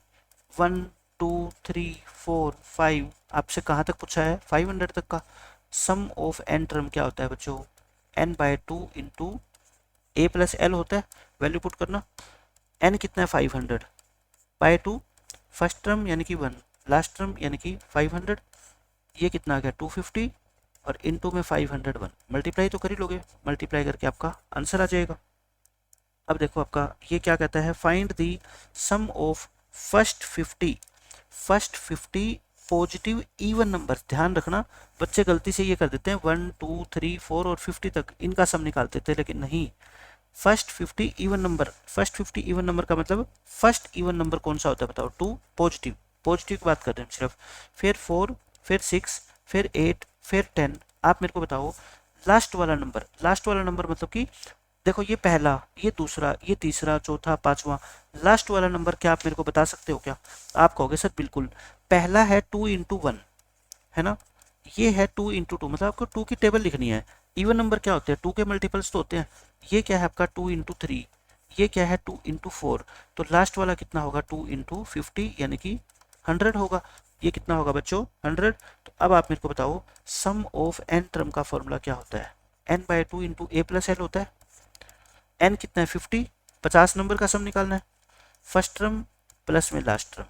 1 2 3 4 5, आपसे कहाँ तक पूछा है 500 तक का। सम ऑफ n टर्म क्या होता है बच्चों n/2 into a plus L होता है, वैल्यू पुट करना। n कितना है 500/2, फर्स्ट टर्म यानी कि 1, लास्ट टर्म यानी कि 500, ये कितना आ गया 250 और इनटू में 501। मल्टीप्लाई तो कर ही लोगे, मल्टीप्लाई करके आपका आंसर आ जाएगा। अब देखो आपका ये क्या कहता है find the sum of first 50 positive even number. ध्यान रखना बच्चे गलती से ये कर देते हैं 1 2 3 4 और 50 तक इनका सम निकालते थे, लेकिन नहीं, first 50 even number. First 50 even number का मतलब फर्स्ट इवन नंबर कौन सा होता है बताओ 2, पॉजिटिव, पॉजिटिव की बात कर रहे हैं सिर्फ, फिर 4 फिर 6 फिर 8 फिर 10। आप मेरे को बताओ लास्ट वाला नंबर, लास्ट वाला नंबर मतलब कि देखो ये पहला ये दूसरा ये तीसरा चौथा पांचवा, लास्ट वाला नंबर क्या आप मेरे को बता सकते हो क्या। आप कहोगे सर बिल्कुल, पहला है 2 इंटू 1, है ना, ये है 2 इंटू 2, मतलब आपको 2 की टेबल लिखनी है। इवन नंबर क्या होते हैं 2 के मल्टीपल्स तो होते हैं। ये क्या है आपका 2 इंटू 3, ये क्या है 2 इंटू 4, तो लास्ट वाला कितना होगा 2 इंटू 50 यानी कि 100 होगा। ये कितना होगा बच्चों 100। तो अब आप मेरे को बताओ सम ऑफ n टर्म का फॉर्मूला क्या होता है n/2 into a plus L होता है। n कितना है 50, 50 नंबर का सम निकालना है, फर्स्ट टर्म प्लस में लास्ट टर्म।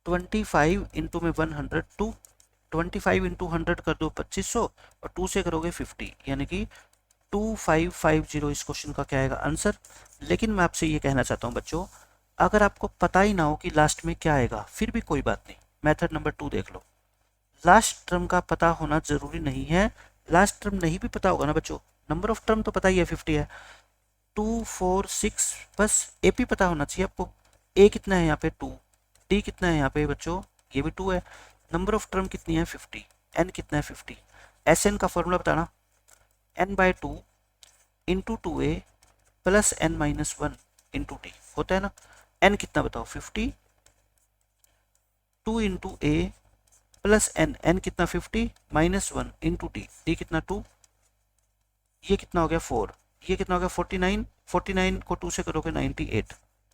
25 इंटू में 100 2, 25 इंटू 100 कर दो 2500 और 2 से करोगे 50 यानी कि 2550 इस क्वेश्चन का क्या आएगा आंसर। लेकिन मैं आपसे ये कहना चाहता हूँ बच्चों, अगर आपको पता ही ना हो कि लास्ट में क्या आएगा फिर भी कोई बात नहीं, मेथड नंबर 2 देख लो। लास्ट टर्म का पता होना जरूरी नहीं है, लास्ट टर्म नहीं भी पता होगा ना बच्चों, नंबर ऑफ टर्म तो पता ही है 50 है, 2 4 6, बस AP पता होना चाहिए आपको। A कितना है यहाँ पे 2, D कितना है यहाँ पे बच्चों ये भी 2 है, नंबर ऑफ टर्म कितनी है 50, N कितना है 50। SN का फॉर्मूला बताना n/2 into 2a plus n-1 into t होता है ना। n कितना बताओ 50, 2 into a plus n, n कितना 50 -1 इंटू टी, टी कितना 2, ये कितना हो गया 4, ये कितना हो गया 49, 49 को 2 से करोगे 98,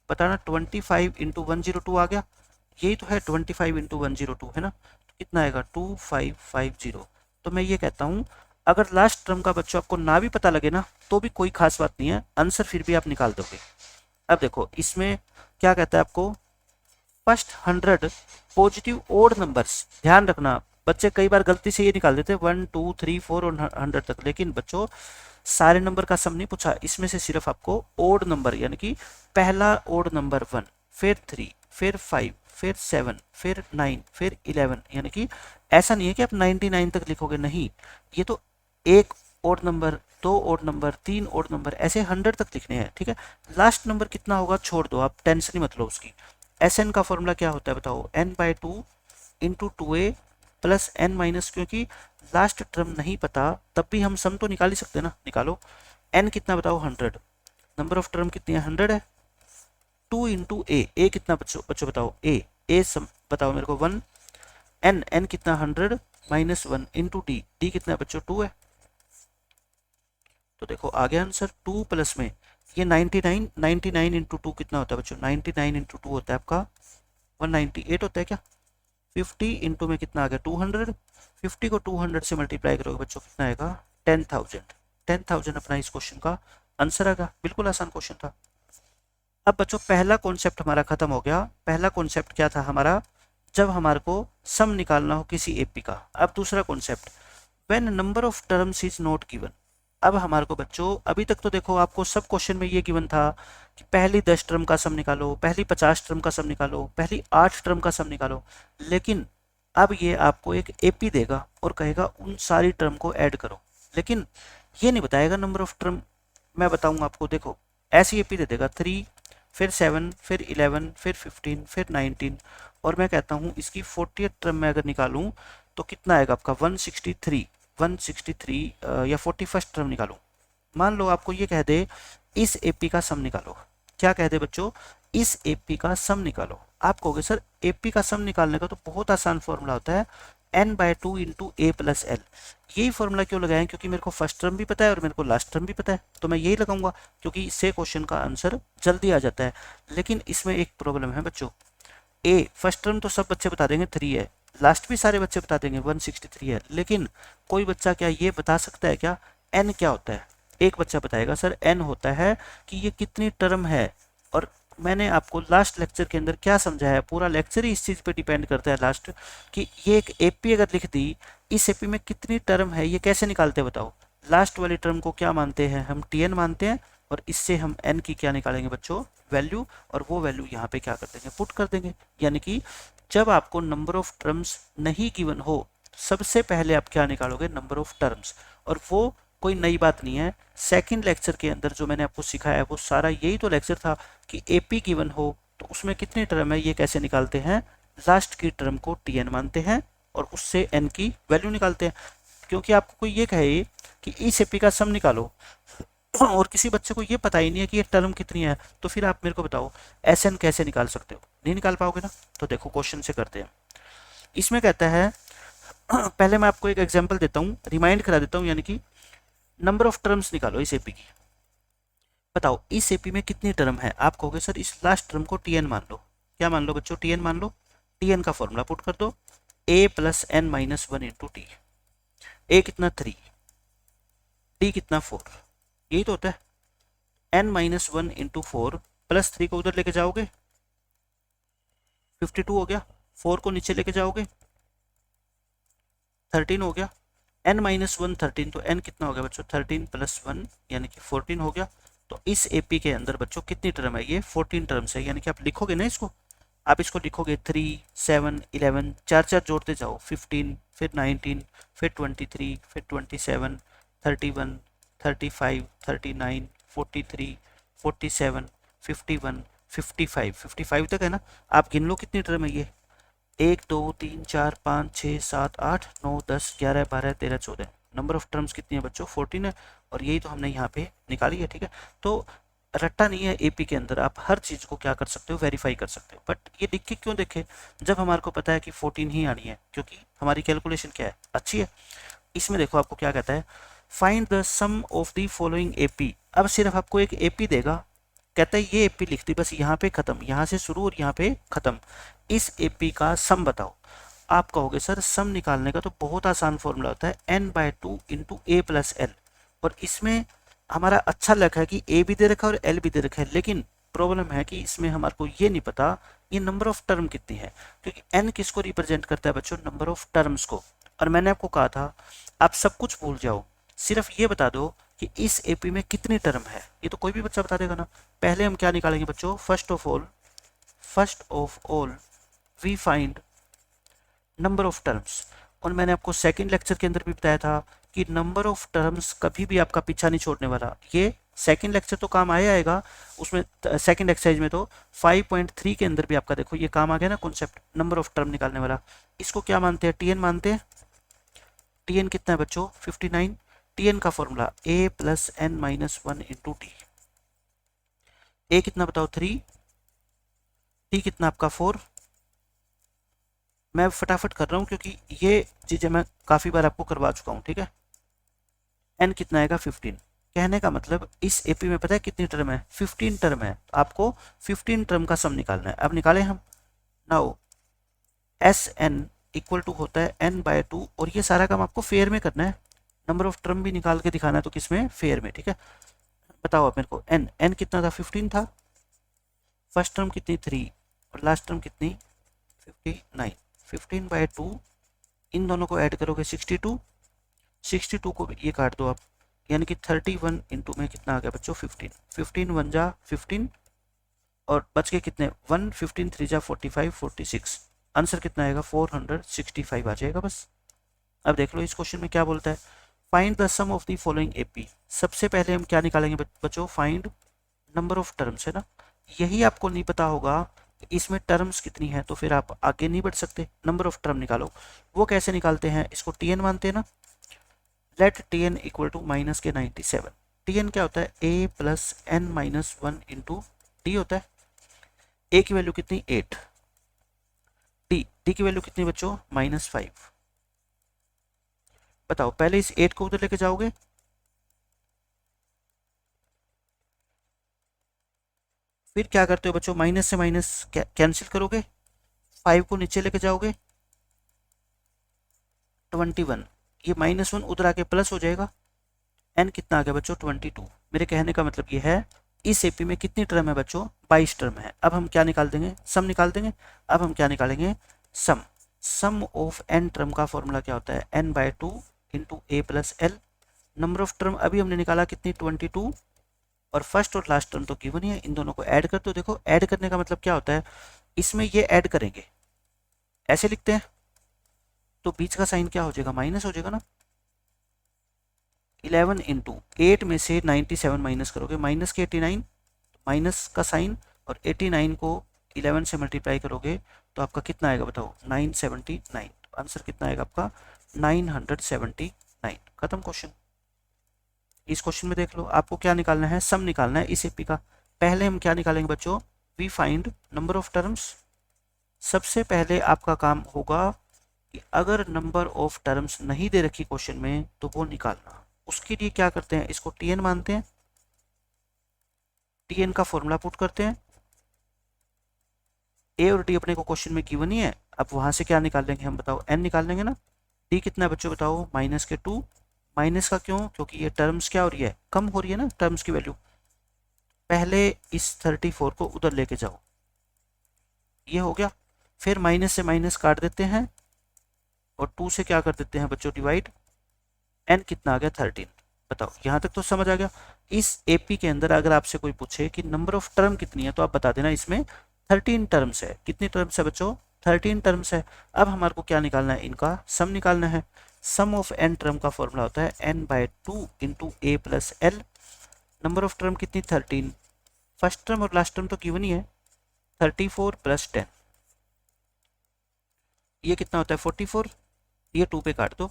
बताना 25 इंटू 102 आ गया, यही तो है 25 इंटू 102 है ना, तो कितना आएगा 2550। तो मैं ये कहता हूँ अगर लास्ट टर्म का बच्चों आपको ना भी पता लगे ना तो भी कोई खास बात नहीं है, आंसर फिर भी आप निकाल दोगे। अब देखो इसमें क्या कहता है आपको, फर्स्ट 100 पॉजिटिव ओड नंबर्स, ध्यान रखना बच्चे कई बार गलती से ये निकाल देते हैं 1 2 3 4 और 100 तक, लेकिन बच्चों सारे नंबर का सम नहीं पूछा, इसमें से सिर्फ आपको ओड नंबर यानी कि पहला ओड नंबर 1, फिर 3, फिर 5, फिर 7, फिर 9, फिर 11, यानी कि ऐसा नहीं है कि आप 99 तक लिखोगे, नहीं, ये तो एक ओड नंबर, दो ओड नंबर, तीन ओड नंबर, ऐसे 100 तक लिखने हैं, ठीक है। लास्ट नंबर कितना होगा छोड़ दो, आप टेंशन ही मत लो उसकी। एस एन का फॉर्मूला क्या होता है बताओ, n by two into 2a plus n minus, क्योंकि लास्ट टर्म नहीं पता तब भी हम सम तो निकाल ही सकते हैं ना, निकालो। एन कितना बताओ 100, नंबर ऑफ टर्म कितनी है 100 है, 2 इंटू ए कितना बच्चों बच्चों बताओ, ए सम बताओ मेरे को 1, एन कितना 100 माइनस 1 इंटू डी कितना बच्चों 2 है। तो देखो आ गया आंसर 2 प्लस में ये 99, 99 इंटू 2 कितना होता है बच्चों, 99 इंटू 2 होता है आपका 198 होता है क्या, 50 इंटू में कितना आ गया 200, 50 को 200 से मल्टीप्लाई करोगे बच्चों कितना आएगा 10,000, 10,000 अपना इस क्वेश्चन का आंसर आएगा, बिल्कुल आसान क्वेश्चन था। अब बच्चों पहला कॉन्सेप्ट हमारा खत्म हो गया, पहला कॉन्सेप्ट क्या था हमारा, जब हमारे को सम निकालना हो किसी एपी का। अब दूसरा concept, when number of terms is not given. अब हमारे को बच्चों अभी तक तो देखो आपको सब क्वेश्चन में ये गिवन था कि पहली 10 टर्म का सम निकालो, पहली 50 टर्म का सम निकालो, पहली 8 टर्म का सम निकालो, लेकिन अब ये आपको एक एपी देगा और कहेगा उन सारी टर्म को ऐड करो, लेकिन ये नहीं बताएगा नंबर ऑफ टर्म। मैं बताऊंगा आपको, देखो ऐसी एपी दे देगा 3, फिर 7, फिर 11, फिर 15, फिर 19, और मैं कहता हूँ इसकी 40th टर्म में अगर निकालूं तो कितना आएगा आपका 163, 163 या 41st टर्म निकालूं। मान लो आपको ये कह दे इस एपी का सम निकालो, क्या कह दे बच्चों, इस एपी का सम निकालो। आप कहोगे सर एपी का सम निकालने का तो बहुत आसान फॉर्मूला होता है, n by two into a plus L. यही फॉर्मूला क्यों लगाएं, क्योंकि मेरे को फर्स्ट टर्म भी पता है और मेरे को लास्ट टर्म भी पता है, तो मैं यही लगाऊंगा क्योंकि इससे क्वेश्चन का आंसर जल्दी आ जाता है। लेकिन इसमें एक प्रॉब्लम है बच्चों, ए फर्स्ट टर्म तो सब बच्चे बता देंगे 3 है, लास्ट भी सारे बच्चे बता देंगे 163 है, लेकिन कोई बच्चा क्या ये बता सकता है क्या एन क्या होता है। एक बच्चा बताएगा सर एन होता है कि ये कितनी टर्म है, और मैंने आपको लास्ट लेक्चर के अंदर क्या समझाया, पूरा लेक्चर ही इस चीज़ पे डिपेंड करता है लास्ट, कि ये एक एपी अगर लिख दी, इस एपी में कितनी टर्म है ये कैसे निकालते बताओ। लास्ट वाली टर्म को क्या मानते हैं हम, टीएन मानते हैं, और इससे हम एन की क्या निकालेंगे बच्चों वैल्यू, और वो वैल्यू यहाँ पे क्या कर देंगे पुट कर देंगे। यानी कि जब आपको नंबर ऑफ टर्म्स नहीं गिवन हो सबसे पहले आप क्या निकालोगे नंबर ऑफ टर्म्स, और वो कोई नई बात नहीं है। सेकंड लेक्चर के अंदर जो मैंने आपको सिखाया वो सारा यही तो लेक्चर था कि एपी गिवन हो तो उसमें कितनी टर्म है ये कैसे निकालते हैं, लास्ट की टर्म को टीएन मानते हैं और उससे एन की वैल्यू निकालते हैं। क्योंकि आपको कोई ये कहे कि इस एपी का सम निकालो और किसी बच्चे को ये पता ही नहीं है कि ये टर्म कितनी है, तो फिर आप मेरे को बताओ एस एन कैसे निकाल सकते हो, नहीं निकाल पाओगे ना। तो देखो क्वेश्चन से करते हैं। इसमें कहता है पहले मैं आपको एक एग्जांपल देता हूँ, रिमाइंड करा देता हूँ, यानी कि नंबर ऑफ टर्म्स निकालो इस एपी की। बताओ इस एपी में कितनी टर्म है, आप कहोगे सर इस लास्ट टर्म को टीएन मान लो। क्या मान लो बच्चों, टीएन मान लो। टीएन का फॉर्मूला पुट कर दो, a plus n minus 1 into d. A कितना 3, टी कितना 4, यही तो होता है। n माइनस 1 इंटू 4 प्लस 3 को उधर लेके जाओगे 52 हो गया, 4 को नीचे लेके जाओगे 13 हो गया, n माइनस 1 13, तो n कितना हो गया बच्चों 13 प्लस 1 यानी कि 14 हो गया। तो इस एपी के अंदर बच्चों कितनी टर्म है, ये 14 टर्म्स है। यानी कि आप लिखोगे ना इसको, आप इसको लिखोगे 3 7 11, चार चार जोड़ते जाओ, 15, फिर 19, फिर 23, फिर 27, 31, 35, 39, 43, 47, 51, 55, 55 तक है ना। आप गिन लो कितनी टर्म है ये, 1 2 3 4 5 6 7 8 9 10 11 12 13 14, नंबर ऑफ टर्म्स कितनी है बच्चों 14 है, और यही तो हमने यहाँ पे निकाली है। ठीक है, तो रट्टा नहीं है एपी के अंदर, आप हर चीज़ को क्या कर सकते हो वेरीफाई कर सकते हो। बट ये लिख के क्यों देखे, जब हमारे को पता है कि 14 ही आनी है, क्योंकि हमारी कैलकुलेशन क्या है अच्छी है। इसमें देखो आपको क्या कहता है, find the sum of the following AP. अब सिर्फ आपको एक एपी देगा, कहता है ये एपी लिख दी, बस यहाँ पे खत्म, यहाँ से शुरू और यहाँ पे खत्म, इस एपी का सम बताओ। आप कहोगे सर सम निकालने का तो बहुत आसान फॉर्मूला होता है n/2 into a plus L, और इसमें हमारा अच्छा लगा है कि ए भी दे रखा है और एल भी दे रखा है, लेकिन प्रॉब्लम है कि इसमें हमारे को ये नहीं पता ये नंबर ऑफ टर्म कितनी है, क्योंकि n किसको रिप्रेजेंट करता है बच्चों, नंबर ऑफ टर्म्स को। और मैंने आपको कहा था आप सब कुछ भूल जाओ, सिर्फ ये बता दो कि इस एपी में कितनी टर्म है, ये तो कोई भी बच्चा बता देगा ना। पहले हम क्या निकालेंगे बच्चों, first of all we find number of terms. और मैंने आपको सेकंड लेक्चर के अंदर भी बताया था कि नंबर ऑफ टर्म्स कभी भी आपका पीछा नहीं छोड़ने वाला। ये सेकंड लेक्चर तो काम आएगा, उसमें सेकंड एक्सरसाइज में तो 5.3 के अंदर भी आपका देखो ये काम आ गया ना कॉन्सेप्ट, नंबर ऑफ टर्म निकालने वाला। इसको क्या मानते हैं, टीएन मानते हैं। टीएन कितना है बच्चों, 59। टीएन का formula a plus n minus 1 into d. A कितना बताओ 3, टी कितना आपका 4। मैं फटाफट कर रहा हूँ क्योंकि ये चीज़ें मैं काफ़ी बार आपको करवा चुका हूँ, ठीक है। एन कितना आएगा 15। कहने का मतलब इस एपी में पता है कितनी टर्म है, 15 टर्म है, तो आपको 15 टर्म का सम निकालना है। अब निकालें हम, now S n equal to होता है n/2, और ये सारा काम आपको फेयर में करना है, नंबर ऑफ टर्म भी निकाल के दिखाना है, तो किसमें, फेयर में, ठीक है। बताओ आप मेरे को, एन कितना था, 15 था, फर्स्ट टर्म कितनी 3 और लास्ट टर्म कितनी 59। 15/2 इन दोनों को ऐड करोगे 62, 62 को ये काट दो आप, यानी कि 31 इंटू में कितना आ गया बच्चों 15, 15 1 जा 15 और बच के कितने 1, 15 3 जा 45, 46, आंसर कितना आएगा 465 आ जाएगा बस। अब देख लो इस क्वेश्चन में क्या बोलता है, find the sum of the following AP. सबसे पहले हम क्या निकालेंगे बच्चों, फाइंड नंबर ऑफ टर्म्स, है ना। यही आपको नहीं पता होगा इसमें टर्म्स कितनी है, तो फिर आप आगे नहीं बढ़ सकते, नंबर ऑफ टर्म निकालो। वो कैसे निकालते हैं, इसको टीएन मानते हैं ना, let t n equal to minus के 97। टीएन क्या होता है, a plus n minus 1 into d होता है। ए की वैल्यू कितनी 8, डी की वैल्यू कितनी बच्चों -5। बताओ पहले इस 8 को उधर लेके जाओगे, फिर क्या करते हो बच्चों, माइनस से माइनस कैंसिल करोगे, 5 को नीचे लेके जाओगे 21, ये -1 उधर आके प्लस हो जाएगा, एन कितना आ गया बच्चों 22। मेरे कहने का मतलब ये है इस एपी में कितनी टर्म है बच्चों, 22 टर्म है। अब हम क्या निकाल देंगे, सम निकाल देंगे। अब हम क्या निकालेंगे, सम ऑफ एन टर्म का फॉर्मूला क्या होता है, n/2 into a plus l. Number of term अभी हमने निकाला कितनी 22, और फर्स्ट और लास्ट टर्म तो गिवन ही है, इन दोनों को ऐड कर दो। देखो ऐड करने का मतलब क्या होता है, इसमें ये ऐड करेंगे, ऐसे लिखते हैं, तो बीच का साइन क्या हो जाएगा, माइनस हो जाएगा ना। 11 इंटू 8 में से 97 माइनस करोगे, माइनस के 89, माइनस का साइन, और 89 को 11 से मल्टीप्लाई करोगे तो आपका कितना आएगा बताओ 979। आंसर कितना आएगा आपका 979। खत्म क्वेश्चन। इस क्वेश्चन में देख लो आपको क्या निकालना है, सम निकालना है इस एपी का। पहले हम क्या निकालेंगे बच्चों, we find number of terms. सबसे पहले आपका काम होगा कि अगर नंबर ऑफ टर्म्स नहीं दे रखी क्वेश्चन में तो वो निकालना। उसके लिए क्या करते हैं, इसको टीएन मानते हैं, टीएन का फॉर्मूला पुट करते हैं। ए और डी अपने को क्वेश्चन में गिवन ही है, अब वहां से क्या निकाल लेंगे हम, बताओ एन निकाल लेंगे ना। डी कितना है बच्चों बताओ, -2। माइनस का क्यों, क्योंकि ये टर्म्स क्या हो रही है, कम हो रही है ना टर्म्स की वैल्यू। पहले इस 34 को उधर लेके जाओ, ये हो गया। फिर माइनस से माइनस काट देते हैं और 2 से क्या कर देते हैं बच्चों डिवाइड, एन कितना आ गया 13। बताओ यहाँ तक तो समझ आ गया। इस एपी के अंदर अगर आपसे कोई पूछे कि नंबर ऑफ टर्म कितनी है, तो आप बता देना इसमें 13 टर्म्स है। कितनी टर्म्स है बच्चों, 13 टर्म्स है। अब हमारे को क्या निकालना है, इनका सम निकालना है। सम ऑफ एन टर्म का फॉर्मूला होता है n/2 into a plus l. Number of term कितनी 13, फर्स्ट टर्म और लास्ट टर्म तो गिवन ही है, 34 + 10, ये कितना होता है 44, ये 2 पे काट दो,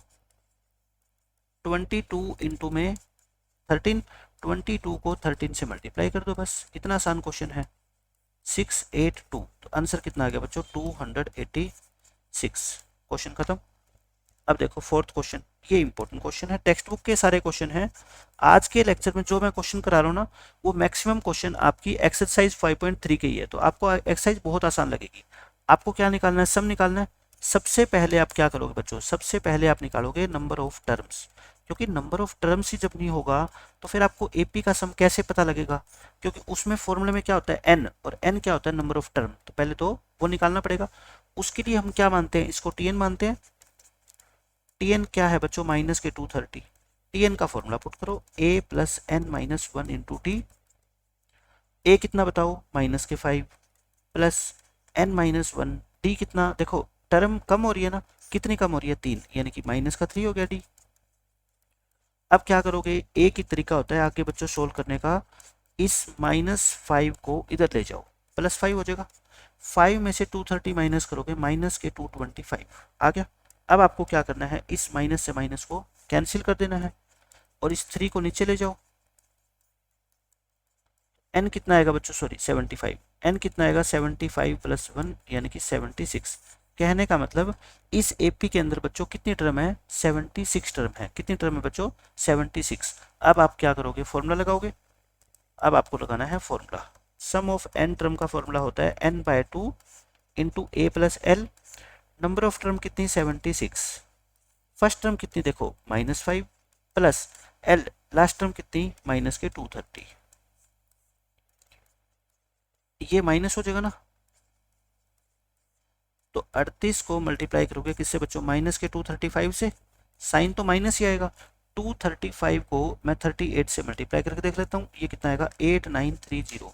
22 इंटू में 13, 22 को 13 से मल्टीप्लाई कर दो, बस इतना आसान क्वेश्चन है। 682, तो आंसर कितना आ गया बच्चों 286। क्वेश्चन खत्म। अब देखो फोर्थ क्वेश्चन, ये इंपॉर्टेंट क्वेश्चन है, टेक्स्ट बुक के सारे क्वेश्चन हैं। आज के लेक्चर में जो मैं क्वेश्चन करा रहा हूँ ना, वो मैक्सिमम क्वेश्चन आपकी एक्सरसाइज 5.3 के ही है, तो आपको एक्सरसाइज बहुत आसान लगेगी। आपको क्या निकालना है, सम निकालना है। सबसे पहले आप क्या करोगे बच्चों, सबसे पहले आप निकालोगे नंबर ऑफ टर्म्स, क्योंकि नंबर ऑफ टर्म्स ही जब नहीं होगा तो फिर आपको एपी का सम कैसे पता लगेगा, क्योंकि उसमें फॉर्मूले में क्या होता है एन, और एन क्या होता है नंबर ऑफ टर्म, तो पहले तो वो निकालना पड़ेगा। उसके लिए हम क्या मानते हैं, इसको टीएन मानते हैं। टीएन क्या है बच्चों, माइनस के 230। टीएन का फॉर्मूला पुट करो, a plus n minus 1 into d. A कितना बताओ, माइनस के 5 प्लस एन माइनस 1, डी कितना, देखो टर्म कम हो रही है ना, कितनी कम हो रही है, 3, यानी कि माइनस का 3 हो गया डी। अब क्या करोगे, एक ही तरीका होता है आगे बच्चों सोल्व करने का, इस -5 को इधर ले जाओ, +5 हो जाएगा। 5 में से 230 माइनस करोगे, माइनस के 225 आ गया। अब आपको क्या करना है, इस माइनस से माइनस को कैंसिल कर देना है और इस 3 को नीचे ले जाओ। एन कितना आएगा बच्चों, सॉरी 75, एन कितना आएगा 75 + 1 यानी कि 76। कहने का मतलब इस एपी के अंदर बच्चों कितनी टर्म है, 76 टर्म है। कितनी टर्म है बच्चों, 76। अब आप क्या करोगे, फॉर्मूला लगाओगे। अब आपको लगाना है formula, sum of n term का फॉर्मूला होता है n/2 into a plus l. Number of term कितनी, 76। फर्स्ट टर्म कितनी देखो, -5 प्लस एल लास्ट टर्म कितनी, माइनस के 230। ये माइनस हो जाएगा ना, तो 38 को मल्टीप्लाई करोगे किससे बच्चों, माइनस के 235 से, साइन तो माइनस ही आएगा। 235 को मैं 38 से मल्टीप्लाई करके देख लेता हूँ, ये कितना आएगा 8930।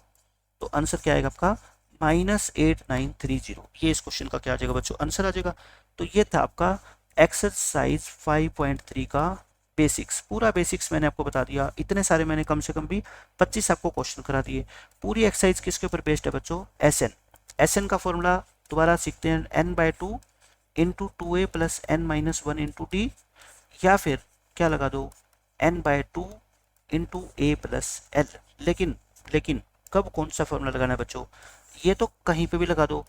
तो आंसर क्या आएगा आपका, -8930। ये इस क्वेश्चन का क्या आ जाएगा बच्चों, आंसर आ जाएगा। तो ये था आपका एक्सरसाइज 5.3 का बेसिक्स। पूरा बेसिक्स मैंने आपको बता दिया, इतने सारे मैंने कम से कम भी 25 आपको क्वेश्चन करा दिए। पूरी एक्सरसाइज किसके ऊपर बेस्ड है बच्चों, एसएन। एसएन का फॉर्मूला दोबारा सीखते हैं, n/2 into 2a plus n-1 into D, या फिर क्या लगा दो, n/2 into a plus L. लेकिन कब कौन सा फॉर्मूला लगाना है बच्चों, ये तो कहीं पे भी लगा दो।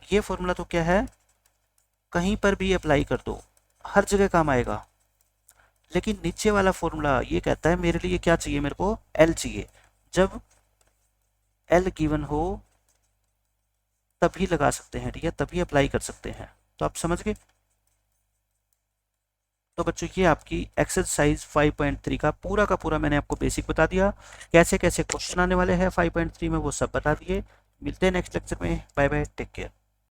ये फॉर्मूला तो क्या है, कहीं पर भी अप्लाई कर दो, हर जगह काम आएगा। लेकिन नीचे वाला फॉर्मूला ये कहता है मेरे लिए क्या चाहिए, मेरे को एल चाहिए। जब एल गिवन हो तभी लगा सकते हैं, ठीक है, तभी अप्लाई कर सकते हैं। तो आप समझ गए। तो बच्चों ये आपकी एक्सरसाइज 5.3 का पूरा मैंने आपको बेसिक बता दिया, कैसे कैसे क्वेश्चन आने वाले हैं 5.3 में वो सब बता दिए। मिलते हैं नेक्स्ट लेक्चर में, बाय बाय, टेक केयर।